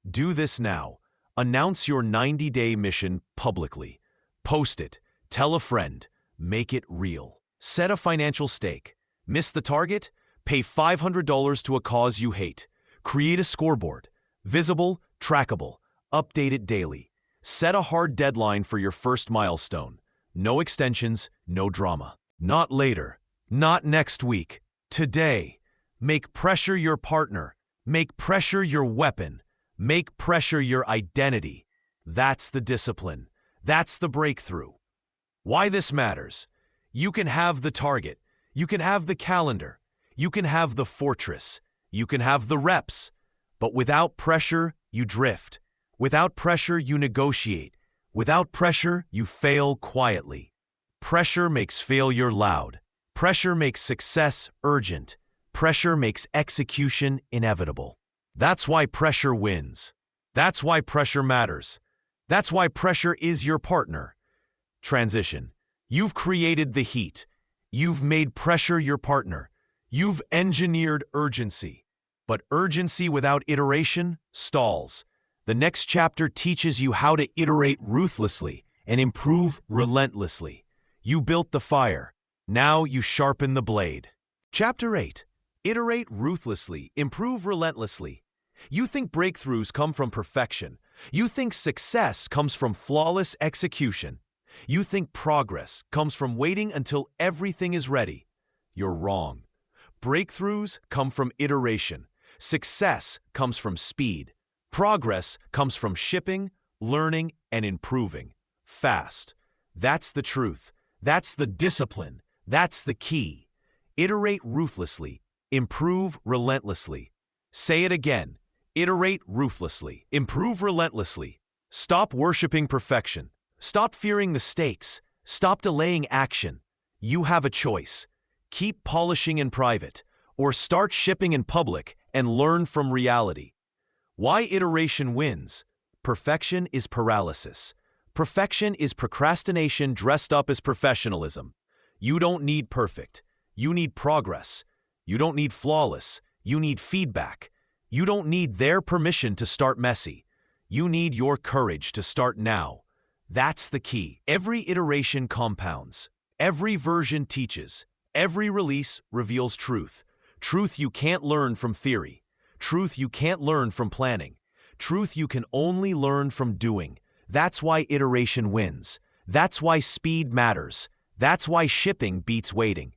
Do this now. Announce your 90-day mission publicly. Post it. Tell a friend. Make it real. Set a financial stake. Miss the target? Pay $500 to a cause you hate. Create a scoreboard. Visible, trackable. Update it daily. Set a hard deadline for your first milestone. No extensions, no drama. Not later. Not next week. Today. Make pressure your partner. Make pressure your weapon. Make pressure your identity. That's the discipline. That's the breakthrough. Why this matters? You can have the target. You can have the calendar. You can have the fortress. You can have the reps. But without pressure, you drift. Without pressure, you negotiate. Without pressure, you fail quietly. Pressure makes failure loud. Pressure makes success urgent. Pressure makes execution inevitable. That's why pressure wins. That's why pressure matters. That's why pressure is your partner. Transition. You've created the heat. You've made pressure your partner. You've engineered urgency. But urgency without iteration stalls. The next chapter teaches you how to iterate ruthlessly and improve relentlessly. You built the fire. Now you sharpen the blade. Chapter 8. Iterate ruthlessly, improve relentlessly. You think breakthroughs come from perfection. You think success comes from flawless execution. You think progress comes from waiting until everything is ready. You're wrong. Breakthroughs come from iteration. Success comes from speed. Progress comes from shipping, learning, and improving. Fast. That's the truth. That's the discipline. That's the key. Iterate ruthlessly. Improve relentlessly. Say it again. Iterate ruthlessly. Improve relentlessly. Stop worshiping perfection. Stop fearing mistakes. Stop delaying action. You have a choice. Keep polishing in private, or start shipping in public and learn from reality. Why iteration wins? Perfection is paralysis. Perfection is procrastination dressed up as professionalism. You don't need perfect. You need progress. You don't need flawless. You need feedback. You don't need their permission to start messy. You need your courage to start now. That's the key. Every iteration compounds. Every version teaches. Every release reveals truth. Truth you can't learn from theory. Truth you can't learn from planning. Truth you can only learn from doing. That's why iteration wins. That's why speed matters. That's why shipping beats waiting.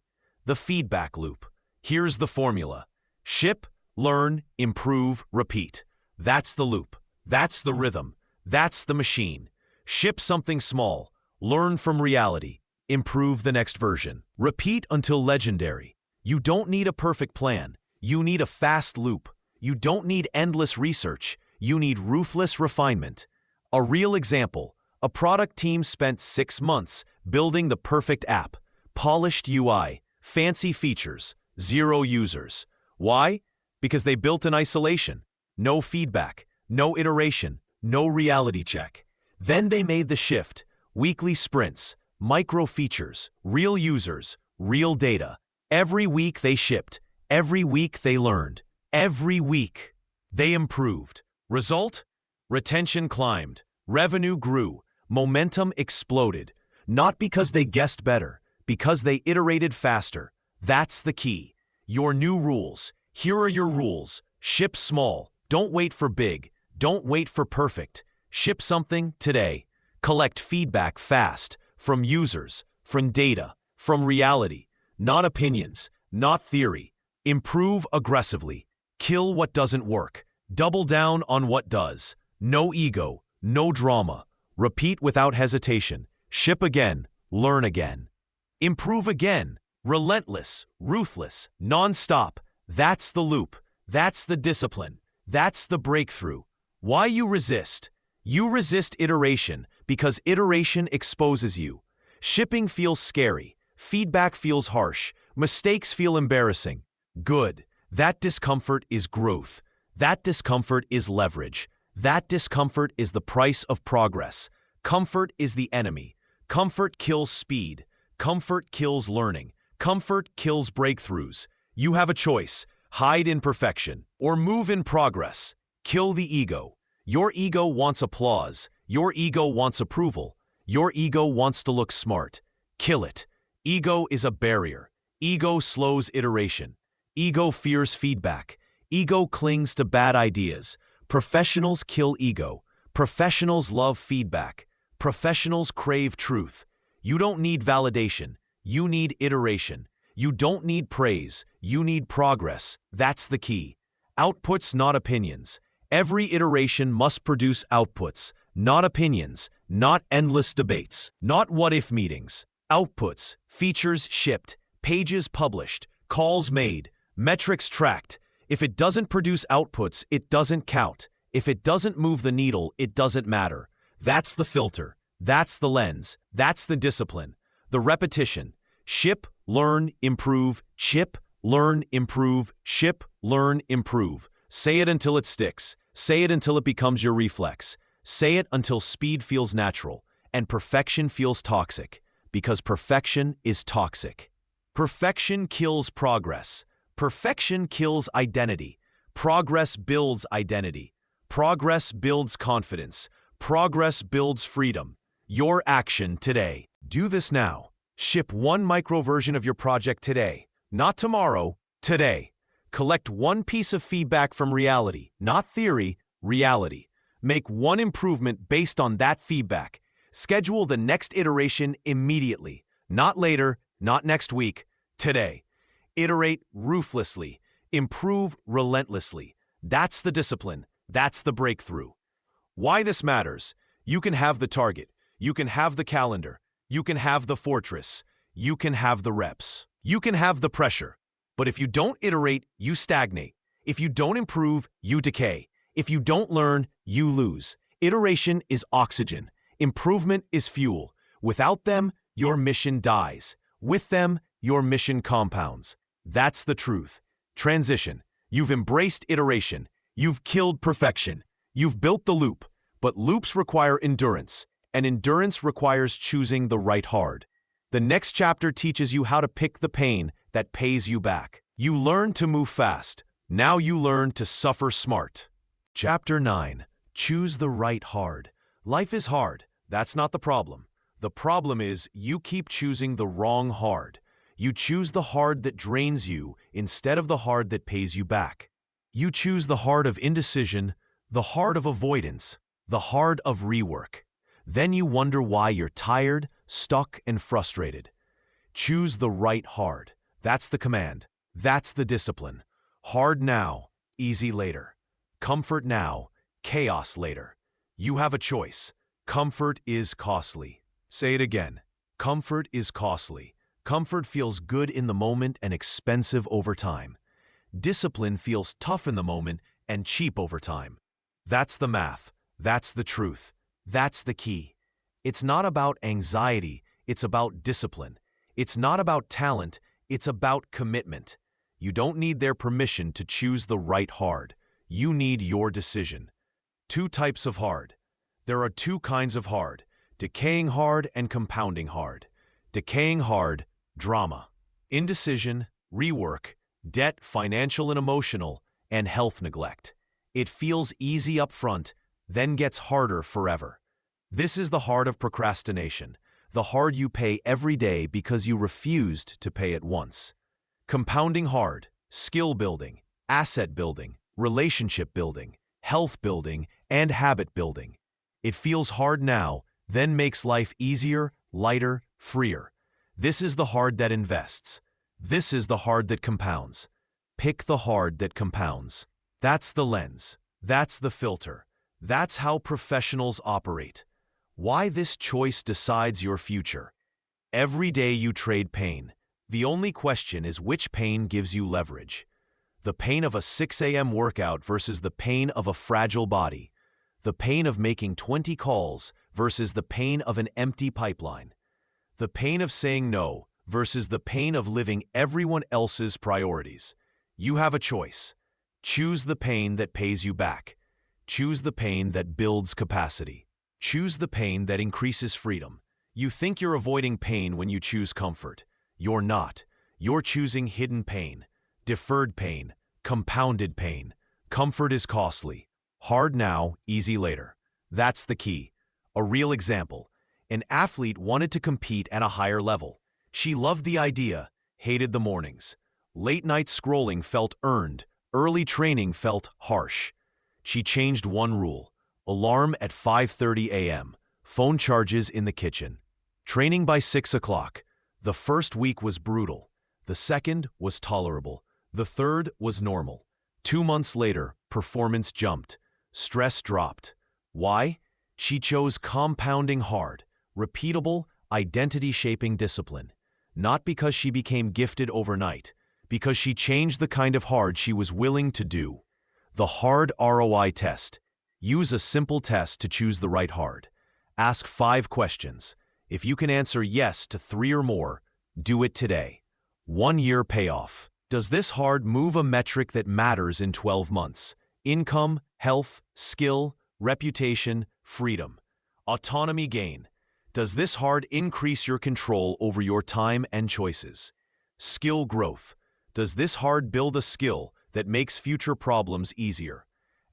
The feedback loop. Here's the formula. Ship, learn, improve, repeat. That's the loop. That's the rhythm. That's the machine. Ship something small. Learn from reality. Improve the next version. Repeat until legendary. You don't need a perfect plan. You need a fast loop. You don't need endless research. You need ruthless refinement. A real example. A product team spent 6 months building the perfect app. Polished UI, fancy features, 0 users. Why? Because they built in isolation. No feedback, no iteration, no reality check. Then they made the shift. Weekly sprints, micro features, real users, real data. Every week they shipped. Every week they learned. Every week they improved. Result? Retention climbed. Revenue grew. Momentum exploded. Not because they guessed better, because they iterated faster. That's the key. Your new rules. Here are your rules. Ship small. Don't wait for big. Don't wait for perfect. Ship something today. Collect feedback fast from users, from data, from reality. Not opinions, not theory. Improve aggressively. Kill what doesn't work. Double down on what does. No ego, no drama. Repeat without hesitation. Ship again, learn again. Improve again. Relentless, ruthless, non-stop. That's the loop. That's the discipline. That's the breakthrough. Why you resist? You resist iteration because iteration exposes you. Shipping feels scary. Feedback feels harsh. Mistakes feel embarrassing. Good. That discomfort is growth. That discomfort is leverage. That discomfort is the price of progress. Comfort is the enemy. Comfort kills speed. Comfort kills learning. Comfort kills breakthroughs. You have a choice. Hide in perfection or move in progress. Kill the ego. Your ego wants applause. Your ego wants approval. Your ego wants to look smart. Kill it. Ego is a barrier. Ego slows iteration. Ego fears feedback. Ego clings to bad ideas. Professionals kill ego. Professionals love feedback. Professionals crave truth. You don't need validation. You need iteration. You don't need praise. You need progress. That's the key. Outputs, not opinions. Every iteration must produce outputs, not opinions, not endless debates, not what-if meetings. Outputs, features shipped, pages published, calls made, metrics tracked. If it doesn't produce outputs, it doesn't count. If it doesn't move the needle, it doesn't matter. That's the filter. That's the lens. That's the discipline. The repetition. Ship, learn, improve. Ship, learn, improve. Ship, learn, improve. Say it until it sticks. Say it until it becomes your reflex. Say it until speed feels natural and perfection feels toxic, because perfection is toxic. Perfection kills progress. Perfection kills identity. Progress builds identity. Progress builds confidence. Progress builds freedom. Your action today. Do this now. Ship one micro version of your project today. Not tomorrow, today. Collect one piece of feedback from reality, not theory, reality. Make one improvement based on that feedback. Schedule the next iteration immediately. Not later, not next week, today. Iterate ruthlessly. Improve relentlessly. That's the discipline. That's the breakthrough. Why this matters? You can have the target. You can have the calendar. You can have the fortress. you can have the reps. You can have the pressure. But if you don't iterate, you stagnate. If you don't improve, you decay. If you don't learn, you lose. Iteration is oxygen. Improvement is fuel. Without them, your mission dies. With them, your mission compounds. That's the truth. Transition. You've embraced iteration. You've killed perfection. You've built the loop. But loops require endurance, and endurance requires choosing the right hard. The next chapter teaches you how to pick the pain that pays you back. You learn to move fast. Now you learn to suffer smart. Chapter 9. Choose the right hard. Life is hard. That's not the problem. The problem is you keep choosing the wrong hard. You choose the hard that drains you instead of the hard that pays you back. You choose the hard of indecision, the hard of avoidance, the hard of rework. Then you wonder why you're tired, stuck, and frustrated. Choose the right hard. That's the command. That's the discipline. Hard now, easy later. Comfort now, chaos later. You have a choice. Comfort is costly. Say it again. Comfort is costly. Comfort feels good in the moment and expensive over time. Discipline feels tough in the moment and cheap over time. That's the math. That's the truth. That's the key. It's not about anxiety, it's about discipline. It's not about talent, it's about commitment. You don't need their permission to choose the right hard. You need your decision. 2 types of hard. There are 2 kinds of hard: decaying hard and compounding hard. Decaying hard, drama. Indecision, rework, debt, financial and emotional, and health neglect. It feels easy up front, then gets harder forever. This is the hard of procrastination, the hard you pay every day because you refused to pay it once. Compounding hard, skill building, asset building, relationship building, health building, and habit building. It feels hard now, then makes life easier, lighter, freer. This is the hard that invests. This is the hard that compounds. Pick the hard that compounds. That's the lens. That's the filter. That's how professionals operate. Why this choice decides your future. Every day you trade pain. The only question is which pain gives you leverage. The pain of a 6 a.m. workout versus the pain of a fragile body. The pain of making 20 calls versus the pain of an empty pipeline. The pain of saying no versus the pain of living everyone else's priorities. You have a choice. Choose the pain that pays you back. Choose the pain that builds capacity. Choose the pain that increases freedom. You think you're avoiding pain when you choose comfort. You're not. You're choosing hidden pain, deferred pain, compounded pain. Comfort is costly. Hard now, easy later. That's the key. A real example. An athlete wanted to compete at a higher level. She loved the idea, hated the mornings. Late night scrolling felt earned. Early training felt harsh. She changed one rule. Alarm at 5:30 a.m. Phone charges in the kitchen. Training by 6 o'clock. The first week was brutal. The second was tolerable. The third was normal. 2 months later, performance jumped. Stress dropped. Why? She chose compounding hard, repeatable, identity-shaping discipline. Not because she became gifted overnight, because she changed the kind of hard she was willing to do. The hard ROI test. Use a simple test to choose the right hard. Ask 5 questions. If you can answer yes to 3 or more, do it today. 1-year payoff. Does this hard move a metric that matters in 12 months? Income, health, skill, reputation, freedom. Autonomy gain. Does this hard increase your control over your time and choices? Skill growth. Does this hard build a skill that makes future problems easier?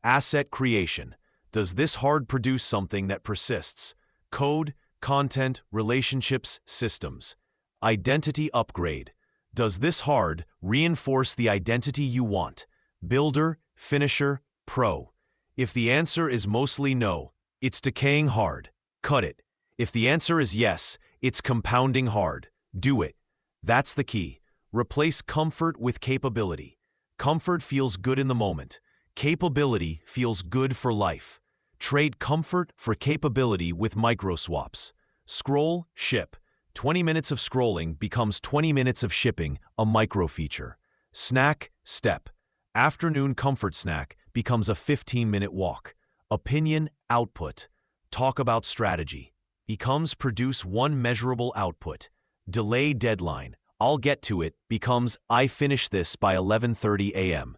Asset creation. Does this hard produce something that persists? Code, content, relationships, systems. Identity upgrade. Does this hard reinforce the identity you want? Builder, finisher, pro. If the answer is mostly no, it's decaying hard. Cut it. If the answer is yes, it's compounding hard. Do it. That's the key. Replace comfort with capability. Comfort feels good in the moment. Capability feels good for life. Trade comfort for capability with micro swaps. Scroll, ship. 20 minutes of scrolling becomes 20 minutes of shipping, a micro feature. Snack, step. Afternoon comfort snack becomes a 15-minute walk. Opinion, output. Talk about strategy. Becomes produce one measurable output. Delay deadline. I'll get to it becomes I finish this by 11:30 a.m.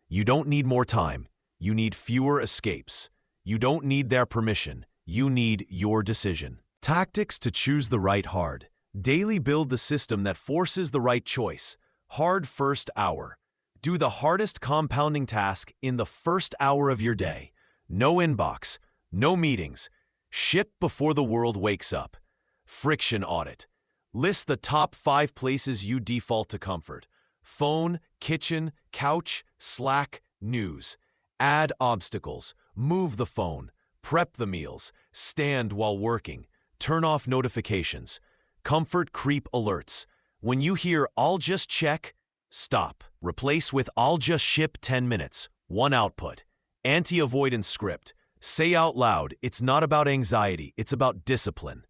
You don't need more time. You need fewer escapes. You don't need their permission. You need your decision. Tactics to choose the right hard. Daily build the system that forces the right choice. Hard first hour. Do the hardest compounding task in the first hour of your day. No inbox, no meetings. Ship before the world wakes up. Friction audit. List the top 5 places you default to comfort. Phone, kitchen, couch, Slack, news. Add obstacles. Move the phone. Prep the meals. Stand while working. Turn off notifications. Comfort creep alerts. When you hear "I'll just check," stop. Replace with "I'll just ship 10 minutes." One output. Anti-avoidance script. Say out loud, it's not about anxiety, it's about discipline.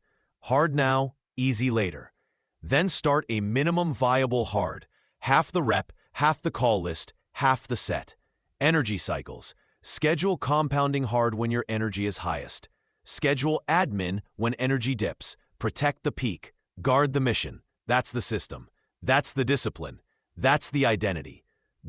Hard now, easy later. Then start a minimum viable hard. Half the rep, half the call list, half the set. Energy cycles. Schedule compounding hard when your energy is highest. Schedule admin when energy dips. Protect the peak. Guard the mission. That's the system. That's the discipline. That's the identity.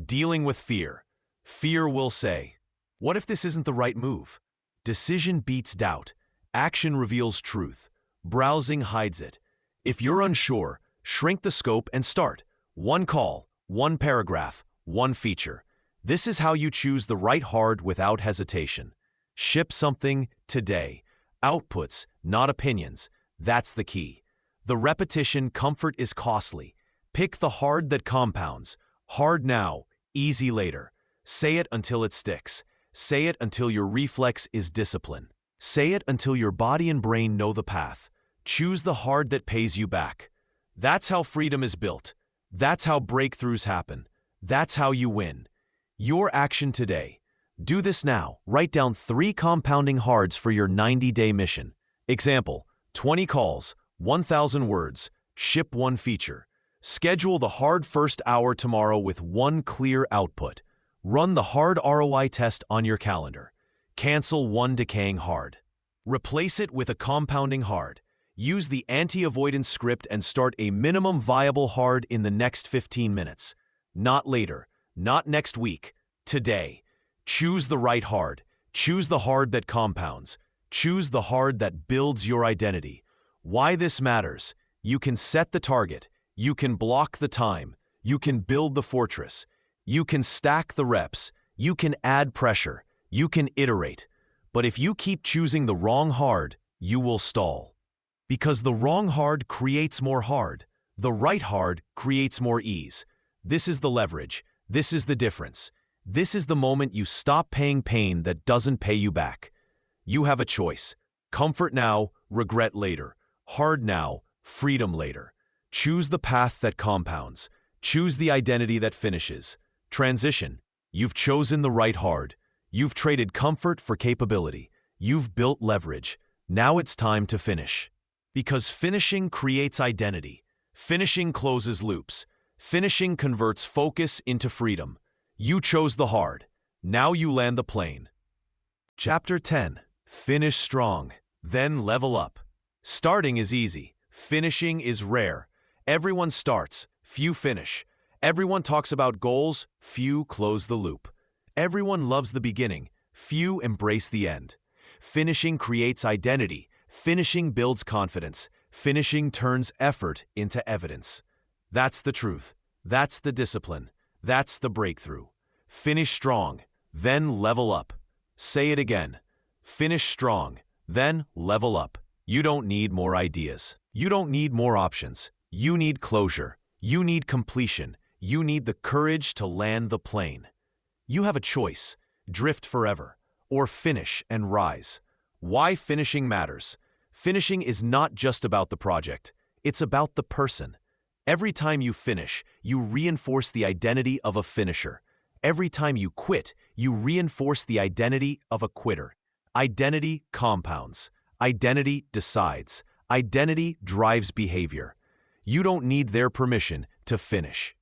Dealing with fear. Fear will say, "What if this isn't the right move?" Decision beats doubt. Action reveals truth. Browsing hides it. If you're unsure, shrink the scope and start. One call, one paragraph, one feature. This is how you choose the right hard without hesitation. Ship something today. Outputs, not opinions. That's the key. The repetition comfort is costly. Pick the hard that compounds. Hard now, easy later. Say it until it sticks. Say it until your reflex is discipline. Say it until your body and brain know the path. Choose the hard that pays you back. That's how freedom is built. That's how breakthroughs happen. That's how you win. Your action today. Do this now. Write down 3 compounding hards for your 90-day mission. Example, 20 calls, 1,000 words, ship 1 feature. Schedule the hard first hour tomorrow with 1 clear output. Run the hard ROI test on your calendar. Cancel 1 decaying hard. Replace it with a compounding hard. Use the anti-avoidance script and start a minimum viable hard in the next 15 minutes. Not later, not next week, today. Choose the right hard. Choose the hard that compounds. Choose the hard that builds your identity. Why this matters? You can set the target. You can block the time. You can build the fortress. You can stack the reps. You can add pressure. You can iterate. But if you keep choosing the wrong hard, you will stall. Because the wrong hard creates more hard. The right hard creates more ease. This is the leverage. This is the difference. This is the moment you stop paying pain that doesn't pay you back. You have a choice. Comfort now, regret later. Hard now, freedom later. Choose the path that compounds. Choose the identity that finishes. Transition. You've chosen the right hard. You've traded comfort for capability. You've built leverage. Now it's time to finish. Because finishing creates identity. Finishing closes loops. Finishing converts focus into freedom. You chose the hard. Now you land the plane. Chapter 10. Finish strong. Then level up. Starting is easy. Finishing is rare. Everyone starts. Few finish. Everyone talks about goals. Few close the loop. Everyone loves the beginning. Few embrace the end. Finishing creates identity. Finishing builds confidence. Finishing turns effort into evidence. That's the truth. That's the discipline. That's the breakthrough. Finish strong, then level up. Say it again. Finish strong, then level up. You don't need more ideas. You don't need more options. You need closure. You need completion. You need the courage to land the plane. You have a choice. Drift forever, or finish and rise. Why finishing matters. Finishing is not just about the project. It's about the person. Every time you finish, you reinforce the identity of a finisher. Every time you quit, you reinforce the identity of a quitter. Identity compounds. Identity decides. Identity drives behavior. You don't need their permission to finish.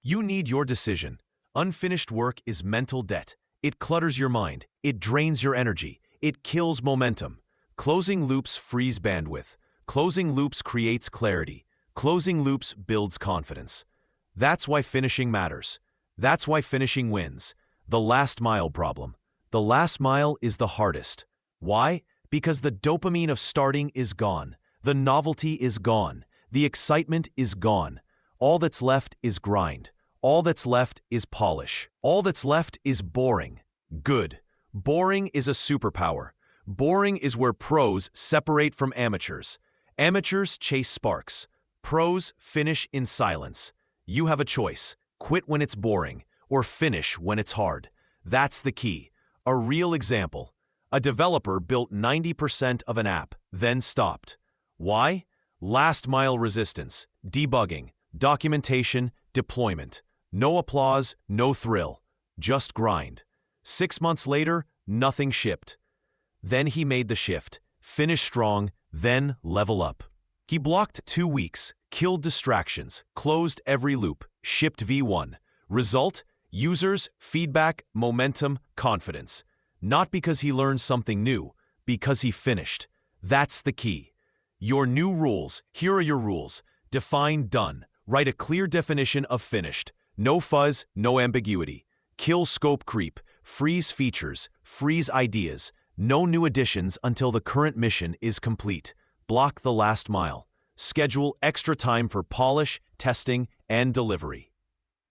You need your decision. Unfinished work is mental debt. It clutters your mind. It drains your energy. It kills momentum. Closing loops frees bandwidth. Closing loops creates clarity. Closing loops builds confidence. That's why finishing matters. That's why finishing wins. The last mile problem. The last mile is the hardest. Why? Because the dopamine of starting is gone. The novelty is gone. The excitement is gone. All that's left is grind. All that's left is polish. All that's left is boring. Good. Boring is a superpower. Boring is where pros separate from amateurs. Amateurs chase sparks. Pros finish in silence. You have a choice. Quit when it's boring, or finish when it's hard. That's the key. A real example. A developer built 90% of an app, then stopped. Why? Last mile resistance, debugging, documentation, deployment. No applause, no thrill, just grind. 6 months later, nothing shipped. Then he made the shift, finish strong, then level up. He blocked 2 weeks, killed distractions, closed every loop, shipped V1. Result? Users, feedback, momentum, confidence. Not because he learned something new, because he finished. That's the key. Your new rules, here are your rules. Define done. Write a clear definition of finished. No fuzz, no ambiguity. Kill scope creep. Freeze features. Freeze ideas. No new additions until the current mission is complete. Block the last mile. Schedule extra time for polish, testing, and delivery.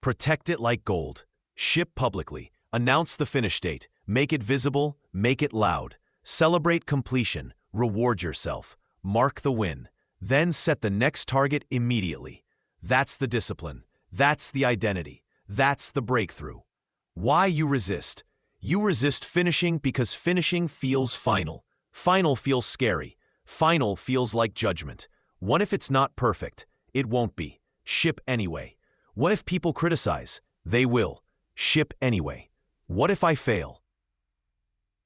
Protect it like gold. Ship publicly. Announce the finish date. Make it visible. Make it loud. Celebrate completion. Reward yourself. Mark the win. Then set the next target immediately. That's the discipline. That's the identity. That's the breakthrough. Why you resist? You resist finishing because finishing feels final. Final feels scary. Final feels like judgment. What if it's not perfect? It won't be. Ship anyway. What if people criticize? They will. Ship anyway. What if I fail?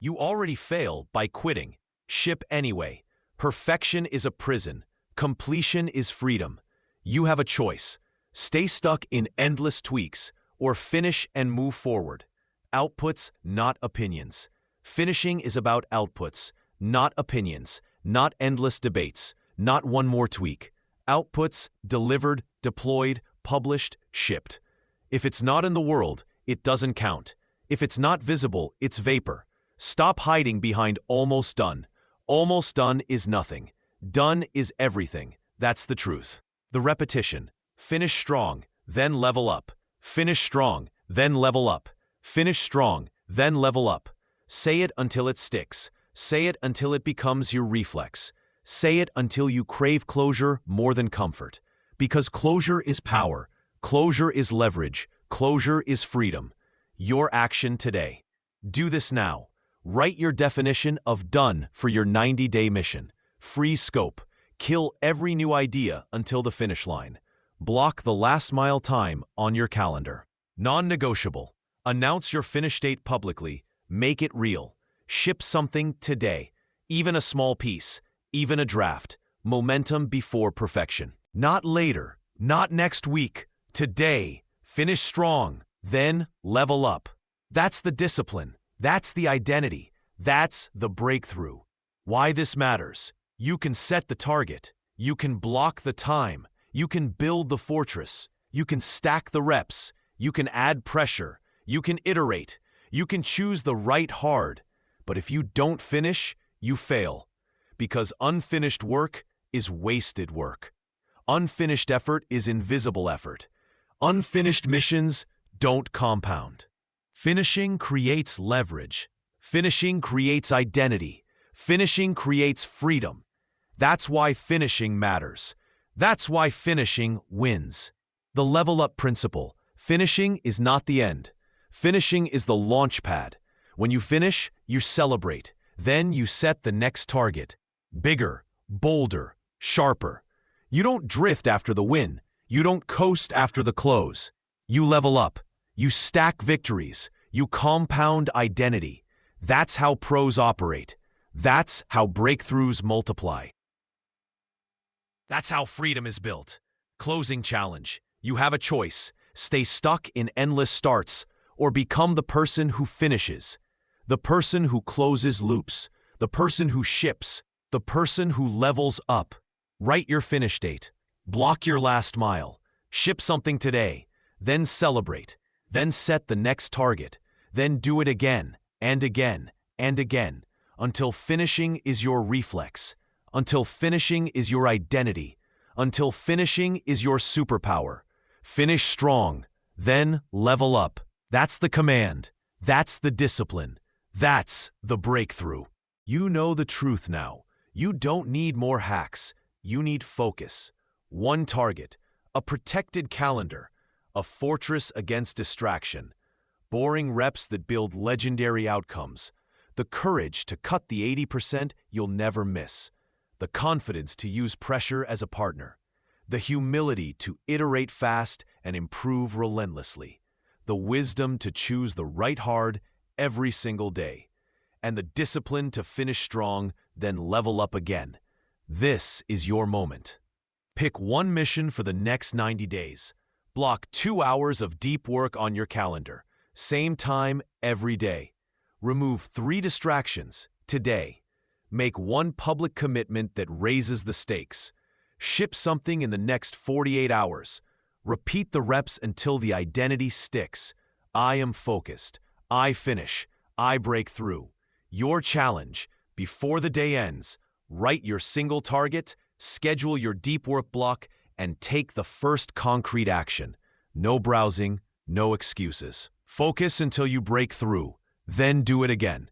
You already fail by quitting. Ship anyway. Perfection is a prison. Completion is freedom. You have a choice. Stay stuck in endless tweaks, or finish and move forward. Outputs, not opinions. Finishing is about outputs, not opinions, not endless debates, not one more tweak. Outputs, delivered, deployed, published, shipped. If it's not in the world, it doesn't count. If it's not visible, it's vapor. Stop hiding behind almost done. Almost done is nothing. Done is everything. That's the truth. The repetition. Finish strong, then level up. Finish strong, then level up. Finish strong, then level up. Say it until it sticks. Say it until it becomes your reflex. Say it until you crave closure more than comfort. Because closure is power. Closure is leverage. Closure is freedom. Your action today. Do this now. Write your definition of done for your 90-day mission. Freeze scope. Kill every new idea until the finish line. Block the last mile time on your calendar. Non-negotiable. Announce your finish date publicly. Make it real. Ship something today. Even a small piece. Even a draft. Momentum before perfection. Not later. Not next week. Today. Finish strong. Then level up. That's the discipline. That's the identity. That's the breakthrough. Why this matters. You can set the target. You can block the time. You can build the fortress. You can stack the reps. You can add pressure. You can iterate. You can choose the right hard. But if you don't finish, you fail. Because unfinished work is wasted work. Unfinished effort is invisible effort. Unfinished missions don't compound. Finishing creates leverage. Finishing creates identity. Finishing creates freedom. That's why finishing matters. That's why finishing wins. The level up principle. Finishing is not the end. Finishing is the launch pad. When you finish, you celebrate. Then you set the next target. Bigger, bolder, sharper. You don't drift after the win. You don't coast after the close. You level up. You stack victories. You compound identity. That's how pros operate. That's how breakthroughs multiply. That's how freedom is built. Closing challenge. You have a choice. Stay stuck in endless starts or become the person who finishes. The person who closes loops. The person who ships. The person who levels up. Write your finish date. Block your last mile. Ship something today. Then celebrate. Then set the next target. Then do it again and again and again until finishing is your reflex. Until finishing is your identity. Until finishing is your superpower. Finish strong. Then level up. That's the command. That's the discipline. That's the breakthrough. You know the truth now. You don't need more hacks. You need focus. One target. A protected calendar. A fortress against distraction. Boring reps that build legendary outcomes. The courage to cut the 80% you'll never miss. The confidence to use pressure as a partner. The humility to iterate fast and improve relentlessly. The wisdom to choose the right hard every single day. And the discipline to finish strong, then level up again. This is your moment. Pick one mission for the next 90 days. Block 2 hours of deep work on your calendar. Same time every day. Remove 3 distractions today. Make one public commitment that raises the stakes. Ship something in the next 48 hours. Repeat the reps until the identity sticks. I am focused. I finish. I break through. Your challenge. Before the day ends, write your single target, schedule your deep work block, and take the first concrete action. No browsing, no excuses. Focus until you break through. Then do it again.